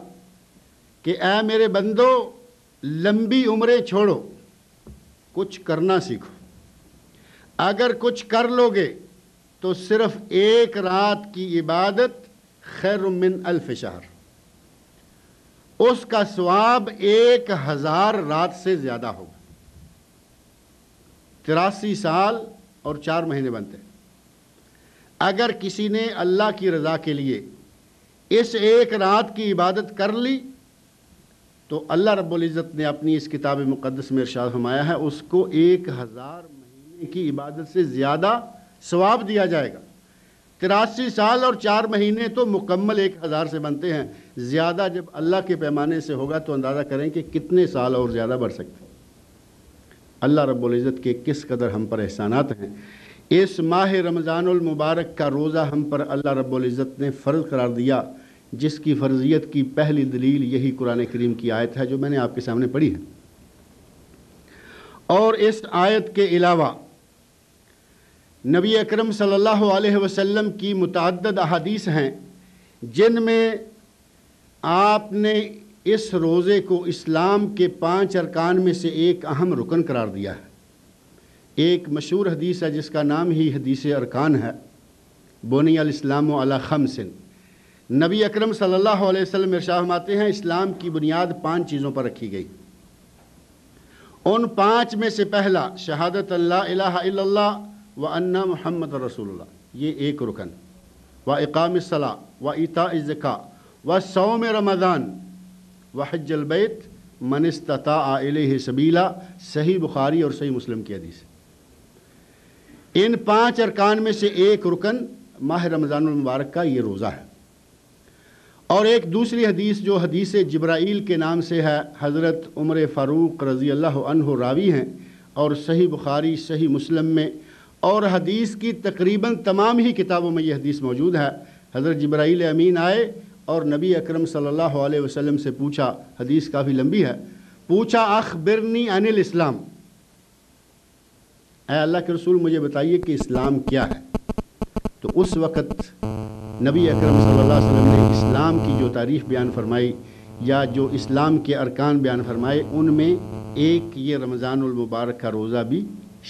کہ اے میرے بندو، لمبی عمریں چھوڑو، کچھ کرنا سیکھو۔ اگر کچھ کر لو گے تو صرف ایک رات کی عبادت خیر من 1000 شہر، اس کا ثواب 1000 رات سے زیادہ ہوگا۔ 83 سال اور 4 مہینے بنتے ہیں۔ اگر کسی نے اللہ کی رضا کے لیے اس ایک رات کی عبادت کر لی تو اللہ رب العزت نے اپنی اس کتاب مقدس میں ارشاد فرمایا ہے اس کو 1000 مہینے کی عبادت سے زیادہ ثواب دیا جائے گا۔ 83 سال اور 4 مہینے تو مکمل 1000 سے بنتے ہیں، زیادہ جب اللہ کے پیمانے سے ہوگا تو اندازہ کریں کہ کتنے سال اور زیادہ بڑھ سکتے ہیں۔ اللہ رب العزت کے کس قدر ہم پر احسانات ہیں۔ اس ماہ رمضان المبارک کا روزہ ہم پر اللہ رب العزت نے فرض قرار دیا، جس کی فرضیت کی پہلی دلیل یہی قرآن کریم کی آیت ہے جو میں نے آپ کے سامنے پڑھی ہے۔ اور اس آیت کے علاوہ نبی اکرم صلی اللہ علیہ وسلم کی متعدد احادیث ہیں جن میں آپ نے اس روزے کو اسلام کے 5 ارکان میں سے ایک اہم رکن قرار دیا ہے۔ ایک مشہور حدیث ہے جس کا نام ہی حدیث ارکان ہے، بنی الاسلام علی 5۔ نبی اکرم صلی اللہ علیہ وسلم ارشاد فرماتے ہیں اسلام کی بنیاد 5 چیزوں پر رکھی گئی۔ ان 5 میں سے پہلا شہادت اللہ الہ الا اللہ وان محمد رسول اللہ، یہ ایک رکن، واقام الصلاۃ وایتاء الزکاۃ وصوم رمضان وحج البیت من استطاع الیہ سبیلا، صحیح بخاری اور صحیح مسلم کی حدیث۔ ان 5 ارکان میں سے ایک رکن ماہ رمضان المبارک کا یہ روزہ ہے۔ اور ایک دوسری حدیث جو حدیث جبرائیل کے نام سے ہے، حضرت عمر فاروق رضی اللہ عنہ راوی ہیں، اور صحیح بخاری صحیح مسلم میں اور حدیث کی تقریباً تمام ہی کتابوں میں یہ حدیث موجود ہے۔ حضرت جبرائیل امین آئے اور نبی اکرم صلی اللہ علیہ وسلم سے پوچھا، حدیث کافی لمبی ہے، پوچھا اخبرنی عن الاسلام، اے اللہ کے رسول مجھے بتائیے کہ اسلام کیا ہے۔ تو اس وقت نبی اکرم صلی اللہ علیہ وسلم نے اسلام کی جو تعریف بیان فرمائی یا جو اسلام کے ارکان بیان فرمائے، ان میں ایک یہ رمضان المبارک کا روزہ بھی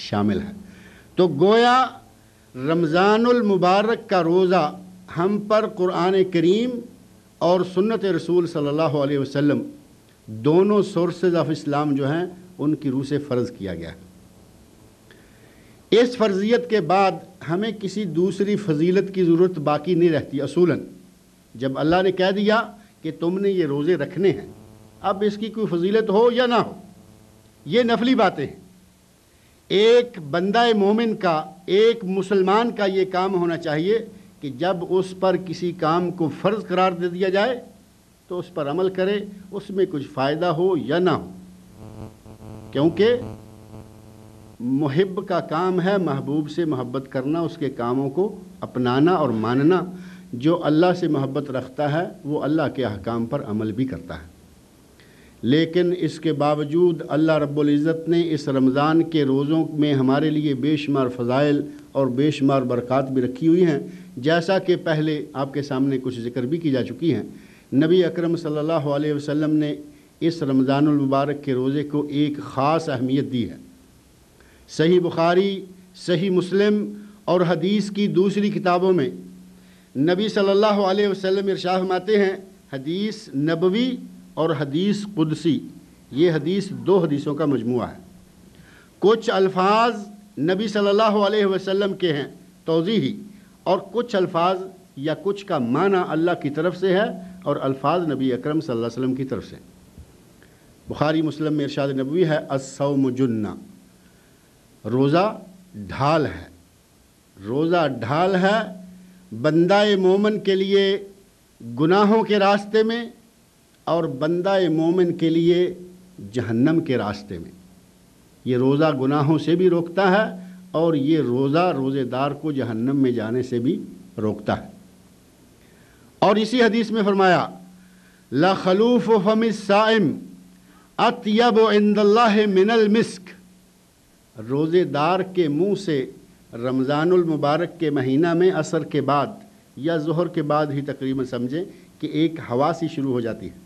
شامل ہے۔ تو گویا رمضان المبارک کا روزہ ہم پر قرآن کریم اور سنت رسول صلی اللہ علیہ وسلم دونوں سورسز آف اسلام جو ہیں ان کی روح سے فرض کیا گیا ہے۔ اس فرضیت کے بعد ہمیں کسی دوسری فضیلت کی ضرورت باقی نہیں رہتی۔ اصولاً جب اللہ نے کہہ دیا کہ تم نے یہ روزے رکھنے ہیں، اب اس کی کوئی فضیلت ہو یا نہ ہو، یہ نفلی باتیں ہیں۔ ایک بندہ مومن کا، ایک مسلمان کا یہ کام ہونا چاہیے کہ جب اس پر کسی کام کو فرض قرار دے دیا جائے تو اس پر عمل کرے، اس میں کچھ فائدہ ہو یا نہ ہو، کیونکہ محب کا کام ہے محبوب سے محبت کرنا، اس کے کاموں کو اپنانا اور ماننا۔ جو اللہ سے محبت رکھتا ہے وہ اللہ کے احکام پر عمل بھی کرتا ہے۔ لیکن اس کے باوجود اللہ رب العزت نے اس رمضان کے روزوں میں ہمارے لیے بے شمار فضائل اور بے شمار برکات بھی رکھی ہوئی ہیں، جیسا کہ پہلے آپ کے سامنے کچھ ذکر بھی کی جا چکی ہیں۔ نبی اکرم صلی اللہ علیہ وسلم نے اس رمضان المبارک کے روزے کو ایک خاص اہمیت دی ہے۔ صحیح بخاری، صحیح مسلم اور حدیث کی دوسری کتابوں میں نبی صلی اللہ علیہ وسلم ارشاد فرماتے ہیں، حدیث نبوی اور حدیث قدسی، یہ حدیث دو حدیثوں کا مجموعہ ہے۔ کچھ الفاظ نبی صلی اللہ علیہ وسلم کے ہیں توضیحی، اور کچھ الفاظ یا کچھ کا معنی اللہ کی طرف سے ہے اور الفاظ نبی اکرم صلی اللہ علیہ وسلم کی طرف سے۔ بخاری مسلم میں ارشاد نبوی ہے، الصوم جنہ، روزہ ڈھال ہے، روزہ ڈھال ہے بندہ مومن کے لیے گناہوں کے راستے میں اور بندہ مومن کے لیے جہنم کے راستے میں۔ یہ روزہ گناہوں سے بھی روکتا ہے اور یہ روزہ روزے دار کو جہنم میں جانے سے بھی روکتا ہے۔ اور اسی حدیث میں فرمایا، لا خلوف فم الصائم اطیب عند اللہ من المسک، روزے دار کے منہ سے رمضان المبارک کے مہینہ میں عصر کے بعد یا ظہر کے بعد ہی تقریباً سمجھیں کہ ایک ہوا سی شروع ہو جاتی ہے،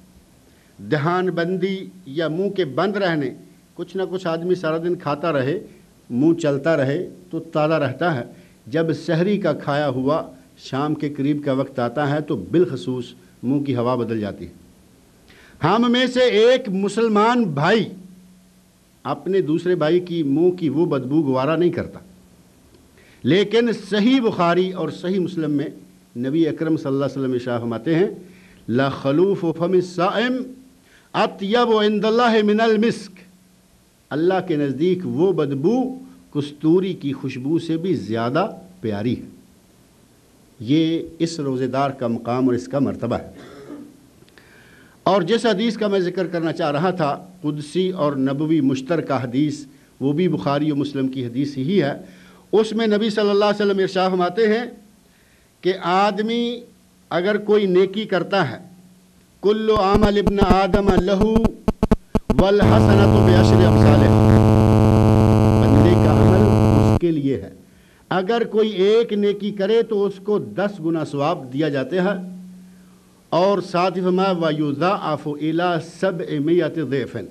دہان بندی یا منہ کے بند رہنے، کچھ نہ کچھ آدمی سارا دن کھاتا رہے، منہ چلتا رہے تو تازہ رہتا ہے۔ جب سحری کا کھایا ہوا شام کے قریب کا وقت آتا ہے تو بالخصوص منہ کی ہوا بدل جاتی ہے۔ ہم میں سے ایک مسلمان بھائی اپنے دوسرے بھائی کی منہ کی وہ بدبو گوارا نہیں کرتا، لیکن صحیح بخاری اور صحیح مسلم میں نبی اکرم صلی اللہ علیہ وسلم ارشاد فرماتے ہیں، لا خلوف فم الصائم اطیب عند اللہ من المسک، اللہ کے نزدیک وہ بدبو کستوری کی خوشبو سے بھی زیادہ پیاری ہے۔ یہ اس روزے دار کا مقام اور اس کا مرتبہ ہے۔ اور جس حدیث کا میں ذکر کرنا چاہ رہا تھا، قدسی اور نبوی مشترکہ حدیث، وہ بھی بخاری و مسلم کی حدیث ہی ہے۔ اس میں نبی صلی اللہ علیہ وسلم ارشاد فرماتے ہیں کہ آدمی اگر کوئی نیکی کرتا ہے، کل عمل ابن آدم لہو والحسنۃ بعشر امثالہ، بندے کا عمل اس کے لیے ہے، اگر کوئی ایک نیکی کرے تو اس کو 10 گنا ثواب دیا جاتا ہے، اور ساتھ ہی فرمایا وَيُضَاعَفُ إِلَىٰ 700 ضِعْفٍ،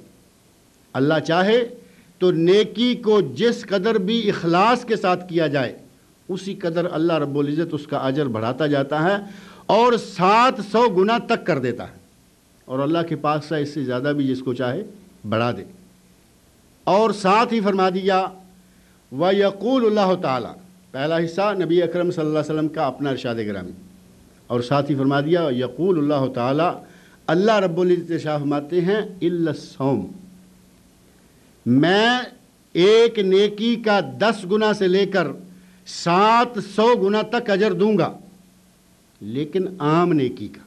اللہ چاہے تو نیکی کو جس قدر بھی اخلاص کے ساتھ کیا جائے اسی قدر اللہ رب العزت اس کا اجر بڑھاتا جاتا ہے اور 700 گنا تک کر دیتا ہے، اور اللہ کے پاس سے اس سے زیادہ بھی جس کو چاہے بڑھا دے۔ اور ساتھ ہی فرما دیا وَيَقُولُ اللہ تعالیٰ، پہلا حصہ نبی اکرم صلی اللہ علیہ وسلم کا اپنا ارشاد گرامی، اور ساتھ ہی فرما دیا یقول اللہ تعالیٰ، اللہ رب العزت ارشاد فرماتے ہیں الا الصوم، میں ایک نیکی کا 10 گنا سے لے کر 700 گنا تک اجر دوں گا، لیکن عام نیکی کا،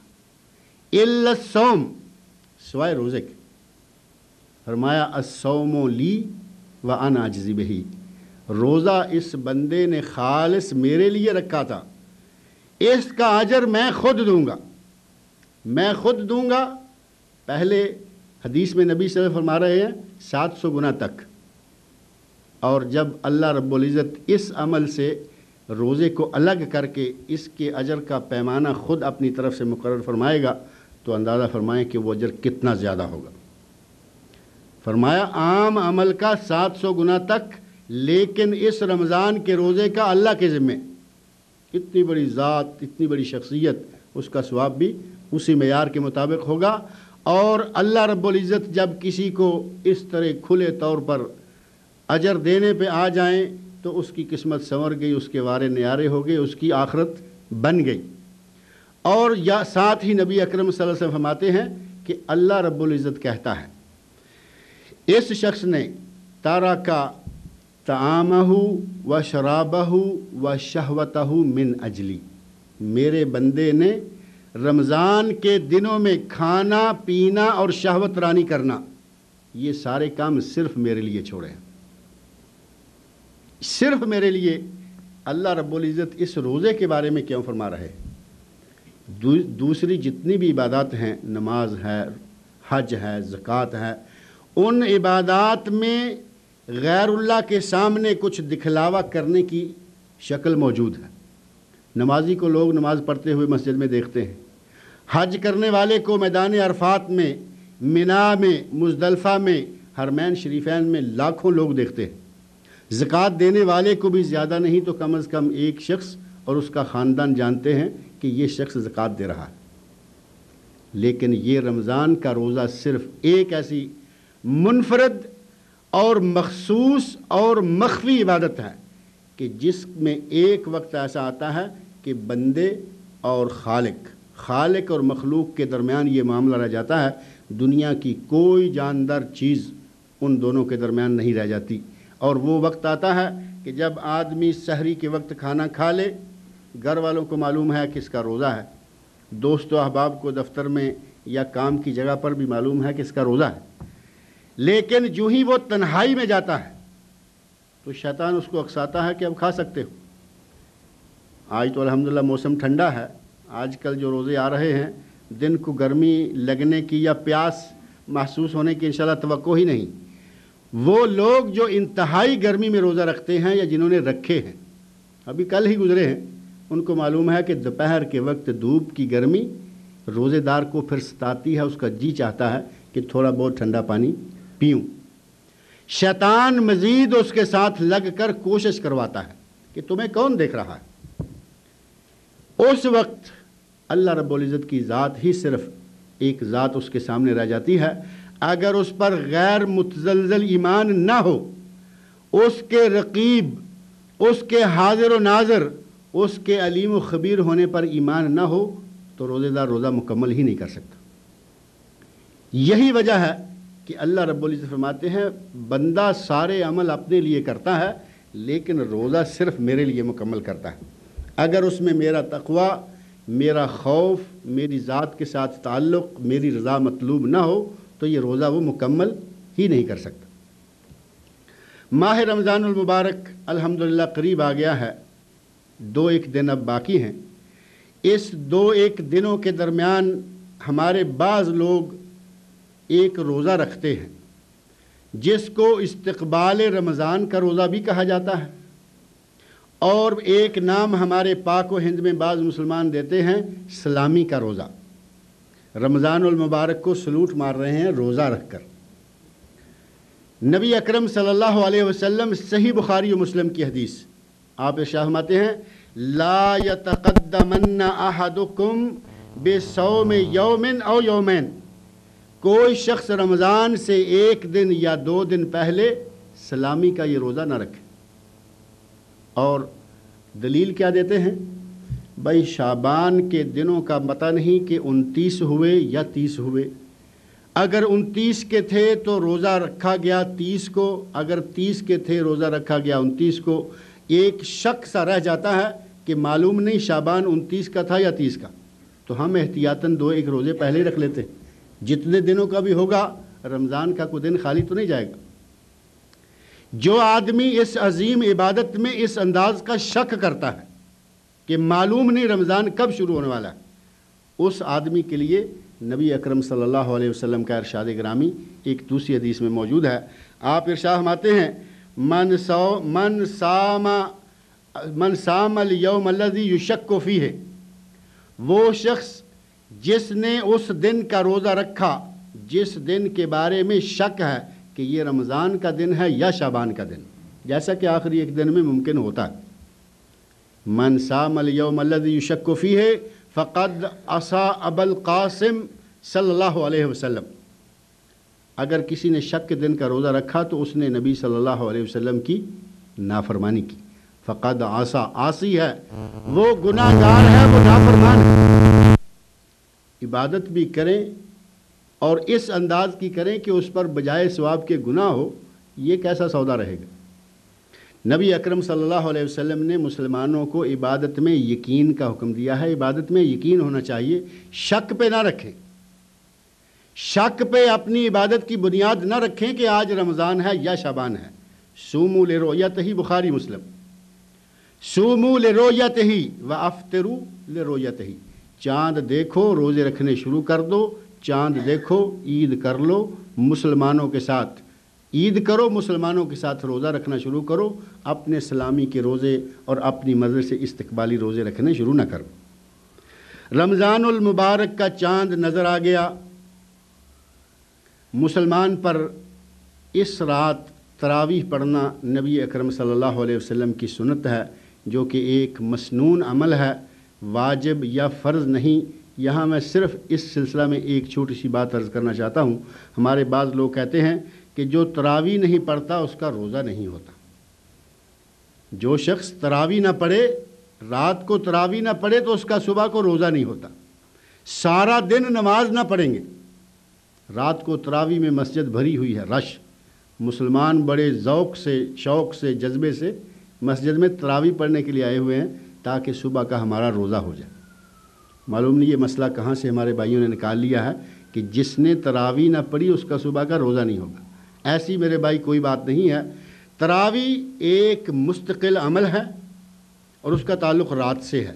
الا الصوم، سوائے روزے کے۔ فرمایا الصوم لی وانا اجزی بہ، روزہ اس بندے نے خالص میرے لیے رکھا تھا، اس کا اجر میں خود دوں گا، میں خود دوں گا۔ پہلے حدیث میں نبی صلی اللہ علیہ وسلم فرما رہے ہیں 700 گنا تک، اور جب اللہ رب العزت اس عمل سے روزے کو الگ کر کے اس کے اجر کا پیمانہ خود اپنی طرف سے مقرر فرمائے گا تو اندازہ فرمائیں کہ وہ اجر کتنا زیادہ ہوگا۔ فرمایا عام عمل کا 700 گنا تک، لیکن اس رمضان کے روزے کا اللہ کے ذمے۔ اتنی بڑی ذات، اتنی بڑی شخصیت، اس کا ثواب بھی اسی معیار کے مطابق ہوگا۔ اور اللہ رب العزت جب کسی کو اس طرح کھلے طور پر اجر دینے پہ آ جائیں تو اس کی قسمت سنور گئی، اس کے وارے نیارے ہو گئے، اس کی آخرت بن گئی۔ اور یا ساتھ ہی نبی اکرم صلی اللہ علیہ وسلم فرماتے ہیں کہ اللہ رب العزت کہتا ہے اس شخص نے تارکا طعامہ و شرابہ و شہوتہ من اجلی، میرے بندے نے رمضان کے دنوں میں کھانا پینا اور شہوت رانی کرنا، یہ سارے کام صرف میرے لیے چھوڑے ہیں، صرف میرے لیے۔ اللہ رب العزت اس روزے کے بارے میں کیوں فرما رہے؟ دوسری جتنی بھی عبادات ہیں، نماز ہے، حج ہے، زکوٰۃ ہے، ان عبادات میں غیر اللہ کے سامنے کچھ دکھلاوا کرنے کی شکل موجود ہے۔ نمازی کو لوگ نماز پڑھتے ہوئے مسجد میں دیکھتے ہیں، حج کرنے والے کو میدان عرفات میں، منا میں، مزدلفہ میں، حرمین شریفین میں لاکھوں لوگ دیکھتے ہیں۔ زکوٰۃ دینے والے کو بھی زیادہ نہیں تو کم از کم ایک شخص اور اس کا خاندان جانتے ہیں کہ یہ شخص زکوٰۃ دے رہا ہے۔ لیکن یہ رمضان کا روزہ صرف ایک ایسی منفرد اور مخصوص اور مخفی عبادت ہے کہ جس میں ایک وقت ایسا آتا ہے کہ بندے اور خالق اور مخلوق کے درمیان یہ معاملہ رہ جاتا ہے، دنیا کی کوئی جاندار چیز ان دونوں کے درمیان نہیں رہ جاتی۔ اور وہ وقت آتا ہے کہ جب آدمی سحری کے وقت کھانا کھا لے، گھر والوں کو معلوم ہے کہ اس کا روزہ ہے، دوست و احباب کو دفتر میں یا کام کی جگہ پر بھی معلوم ہے کہ اس کا روزہ ہے، لیکن جو ہی وہ تنہائی میں جاتا ہے تو شیطان اس کو اکساتا ہے کہ اب کھا سکتے ہو۔ آج تو الحمدللہ موسم ٹھنڈا ہے، آج کل جو روزے آ رہے ہیں دن کو گرمی لگنے کی یا پیاس محسوس ہونے کی انشاءاللہ توقع ہی نہیں۔ وہ لوگ جو انتہائی گرمی میں روزہ رکھتے ہیں یا جنہوں نے رکھے ہیں، ابھی کل ہی گزرے ہیں، ان کو معلوم ہے کہ دوپہر کے وقت دھوپ کی گرمی روزے دار کو پھر ستاتی ہے، اس کا جی چاہتا ہے کہ تھوڑا بہت ٹھنڈا پانی پیوں۔ شیطان مزید اس کے ساتھ لگ کر کوشش کرواتا ہے کہ تمہیں کون دیکھ رہا ہے۔ اس وقت اللہ رب العزت کی ذات ہی صرف ایک ذات اس کے سامنے رہ جاتی ہے۔ اگر اس پر غیر متزلزل ایمان نہ ہو، اس کے رقیب، اس کے حاضر و ناظر، اس کے علیم و خبیر ہونے پر ایمان نہ ہو تو روزے دار روزہ مکمل ہی نہیں کر سکتا۔ یہی وجہ ہے کہ اللہ رب العزت فرماتے ہیں بندہ سارے عمل اپنے لیے کرتا ہے لیکن روزہ صرف میرے لیے مکمل کرتا ہے۔ اگر اس میں میرا تقوی، میرا خوف، میری ذات کے ساتھ تعلق، میری رضا مطلوب نہ ہو تو یہ روزہ وہ مکمل ہی نہیں کر سکتا۔ ماہ رمضان المبارک الحمدللہ قریب آ گیا ہے، 2-1 دن اب باقی ہیں۔ اس 2-1 دنوں کے درمیان ہمارے بعض لوگ ایک روزہ رکھتے ہیں جس کو استقبال رمضان کا روزہ بھی کہا جاتا ہے، اور ایک نام ہمارے پاک و ہند میں بعض مسلمان دیتے ہیں سلامی کا روزہ۔ رمضان المبارک کو سلوٹ مار رہے ہیں روزہ رکھ کر۔ نبی اکرم صلی اللہ علیہ وسلم صحیح بخاری و مسلم کی حدیث آپ ارشاد فرماتے ہیں لا یتقدمن احدکم بصوم یوم او یومین، کوئی شخص رمضان سے 1 دن یا 2 دن پہلے سلامی کا یہ روزہ نہ رکھے۔ اور دلیل کیا دیتے ہیں؟ بھائی شعبان کے دنوں کا پتہ نہیں کہ 29 ہوئے یا 30 ہوئے، اگر 29 کے تھے تو روزہ رکھا گیا 30 کو، اگر 30 کے تھے روزہ رکھا گیا 29 کو، ایک شک سا رہ جاتا ہے کہ معلوم نہیں شعبان 29 کا تھا یا 30 کا، تو ہم احتیاطاً 2-1 روزے پہلے ہی رکھ لیتے ہیں، جتنے دنوں کا بھی ہوگا رمضان کا کوئی دن خالی تو نہیں جائے گا۔ جو آدمی اس عظیم عبادت میں اس انداز کا شک کرتا ہے کہ معلوم نہیں رمضان کب شروع ہونے والا ہے، اس آدمی کے لیے نبی اکرم صلی اللہ علیہ وسلم کا ارشاد گرامی ایک دوسری حدیث میں موجود ہے۔ آپ ارشاد فرماتے ہیں من صام الیوم الذی یشک فیہ، وہ شخص جس نے اس دن کا روزہ رکھا جس دن کے بارے میں شک ہے کہ یہ رمضان کا دن ہے یا شعبان کا دن، جیسا کہ آخری ایک دن میں ممکن ہوتا ہے۔ من صام الیوم الذی یشک فیہ فقد عصا ابا القاسم صلی اللہ علیہ وسلم، اگر کسی نے شک کے دن کا روزہ رکھا تو اس نے نبی صلی اللہ علیہ وسلم کی نافرمانی کی۔ فقد عصا، عاصی ہے، وہ گناہ گار ہے، وہ نافرمان ہے۔ عبادت بھی کریں اور اس انداز کی کریں کہ اس پر بجائے ثواب کے گناہ ہو، یہ کیسا سودا رہے گا؟ نبی اکرم صلی اللہ علیہ وسلم نے مسلمانوں کو عبادت میں یقین کا حکم دیا ہے۔ عبادت میں یقین ہونا چاہیے، شک پہ نہ رکھیں، شک پہ اپنی عبادت کی بنیاد نہ رکھیں کہ آج رمضان ہے یا شعبان ہے۔ صوموا لرؤیتہ، بخاری مسلم، صوموا لرؤیتہ وافطروا لرؤیتہ، چاند دیکھو روزے رکھنے شروع کر دو، چاند دیکھو عید کر لو، مسلمانوں کے ساتھ عید کرو، مسلمانوں کے ساتھ روزہ رکھنا شروع کرو، اپنے سلامی کے روزے اور اپنی مرضی سے استقبالی روزے رکھنے شروع نہ کرو۔ رمضان المبارک کا چاند نظر آ گیا، مسلمان پر اس رات تراویح پڑھنا نبی اکرم صلی اللہ علیہ وسلم کی سنت ہے، جو کہ ایک مسنون عمل ہے، واجب یا فرض نہیں۔ یہاں میں صرف اس سلسلہ میں ایک چھوٹی سی بات عرض کرنا چاہتا ہوں۔ ہمارے بعض لوگ کہتے ہیں کہ جو تراویح نہیں پڑھتا اس کا روزہ نہیں ہوتا۔ جو شخص تراویح نہ پڑھے، رات کو تراویح نہ پڑھے تو اس کا صبح کو روزہ نہیں ہوتا۔ سارا دن نماز نہ پڑھیں گے، رات کو تراویح میں مسجد بھری ہوئی ہے، رش، مسلمان بڑے ذوق سے، شوق سے، جذبے سے مسجد میں تراویح پڑھنے کے لیے آئے ہوئے ہیں تاکہ صبح کا ہمارا روزہ ہو جائے۔ معلوم نہیں یہ مسئلہ کہاں سے ہمارے بھائیوں نے نکال لیا ہے کہ جس نے تراویح نہ پڑھی اس کا صبح کا روزہ نہیں ہوگا۔ ایسی میرے بھائی کوئی بات نہیں ہے۔ تراویح ایک مستقل عمل ہے اور اس کا تعلق رات سے ہے۔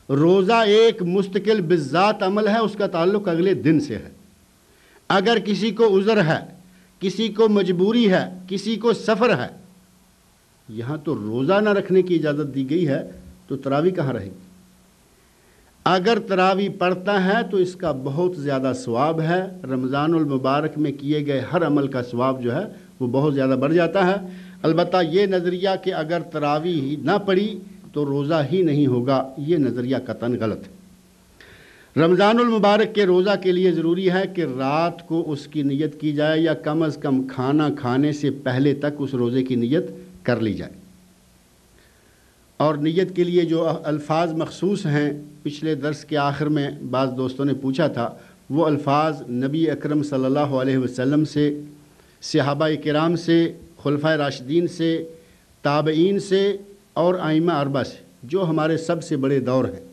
روزہ ایک مستقل بالذات عمل ہے، اس کا تعلق اگلے دن سے ہے۔ اگر کسی کو عذر ہے، کسی کو مجبوری ہے، کسی کو سفر ہے، یہاں تو روزہ نہ رکھنے کی اجازت دی گئی ہے، تو تراویح کہاں رہے گی؟ اگر تراویح پڑھتا ہے تو اس کا بہت زیادہ ثواب ہے۔ رمضان المبارک میں کیے گئے ہر عمل کا ثواب جو ہے وہ بہت زیادہ بڑھ جاتا ہے۔ البتہ یہ نظریہ کہ اگر تراویح ہی نہ پڑھی تو روزہ ہی نہیں ہوگا، یہ نظریہ قطعاً غلط ہے۔ رمضان المبارک کے روزہ کے لیے ضروری ہے کہ رات کو اس کی نیت کی جائے، یا کم از کم کھانا کھانے سے پہلے تک اس روزے کی نیت کر لی جائے۔ اور نیت کے لیے جو الفاظ مخصوص ہیں، پچھلے درس کے آخر میں بعض دوستوں نے پوچھا تھا، وہ الفاظ نبی اکرم صلی اللہ علیہ وسلم سے، صحابہ کرام سے، خلفائے راشدین سے، تابعین سے اور ائمہ اربعہ سے، جو ہمارے سب سے بڑے دور ہیں،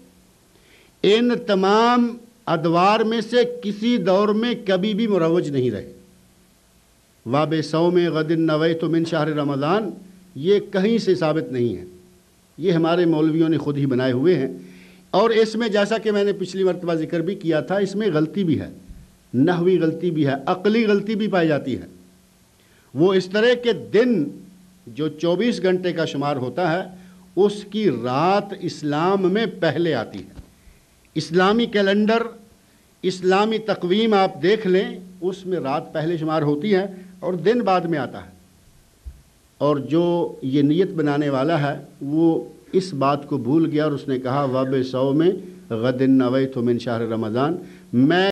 ان تمام ادوار میں سے کسی دور میں کبھی بھی مروج نہیں رہے۔ واب صوم غد نویت من شہر رمضان، یہ کہیں سے ثابت نہیں ہے، یہ ہمارے مولویوں نے خود ہی بنائے ہوئے ہیں۔ اور اس میں جیسا کہ میں نے پچھلی مرتبہ ذکر بھی کیا تھا، اس میں غلطی بھی ہے، نحوی غلطی بھی ہے، عقلی غلطی بھی پائی جاتی ہے۔ وہ اس طرح کے دن جو 24 گھنٹے کا شمار ہوتا ہے، اس کی رات اسلام میں پہلے آتی ہے۔ اسلامی کیلنڈر، اسلامی تقویم آپ دیکھ لیں، اس میں رات پہلے شمار ہوتی ہے اور دن بعد میں آتا ہے۔ اور جو یہ نیت بنانے والا ہے وہ اس بات کو بھول گیا اور اس نے کہا واب صوم غد نویت من شہر رمضان، میں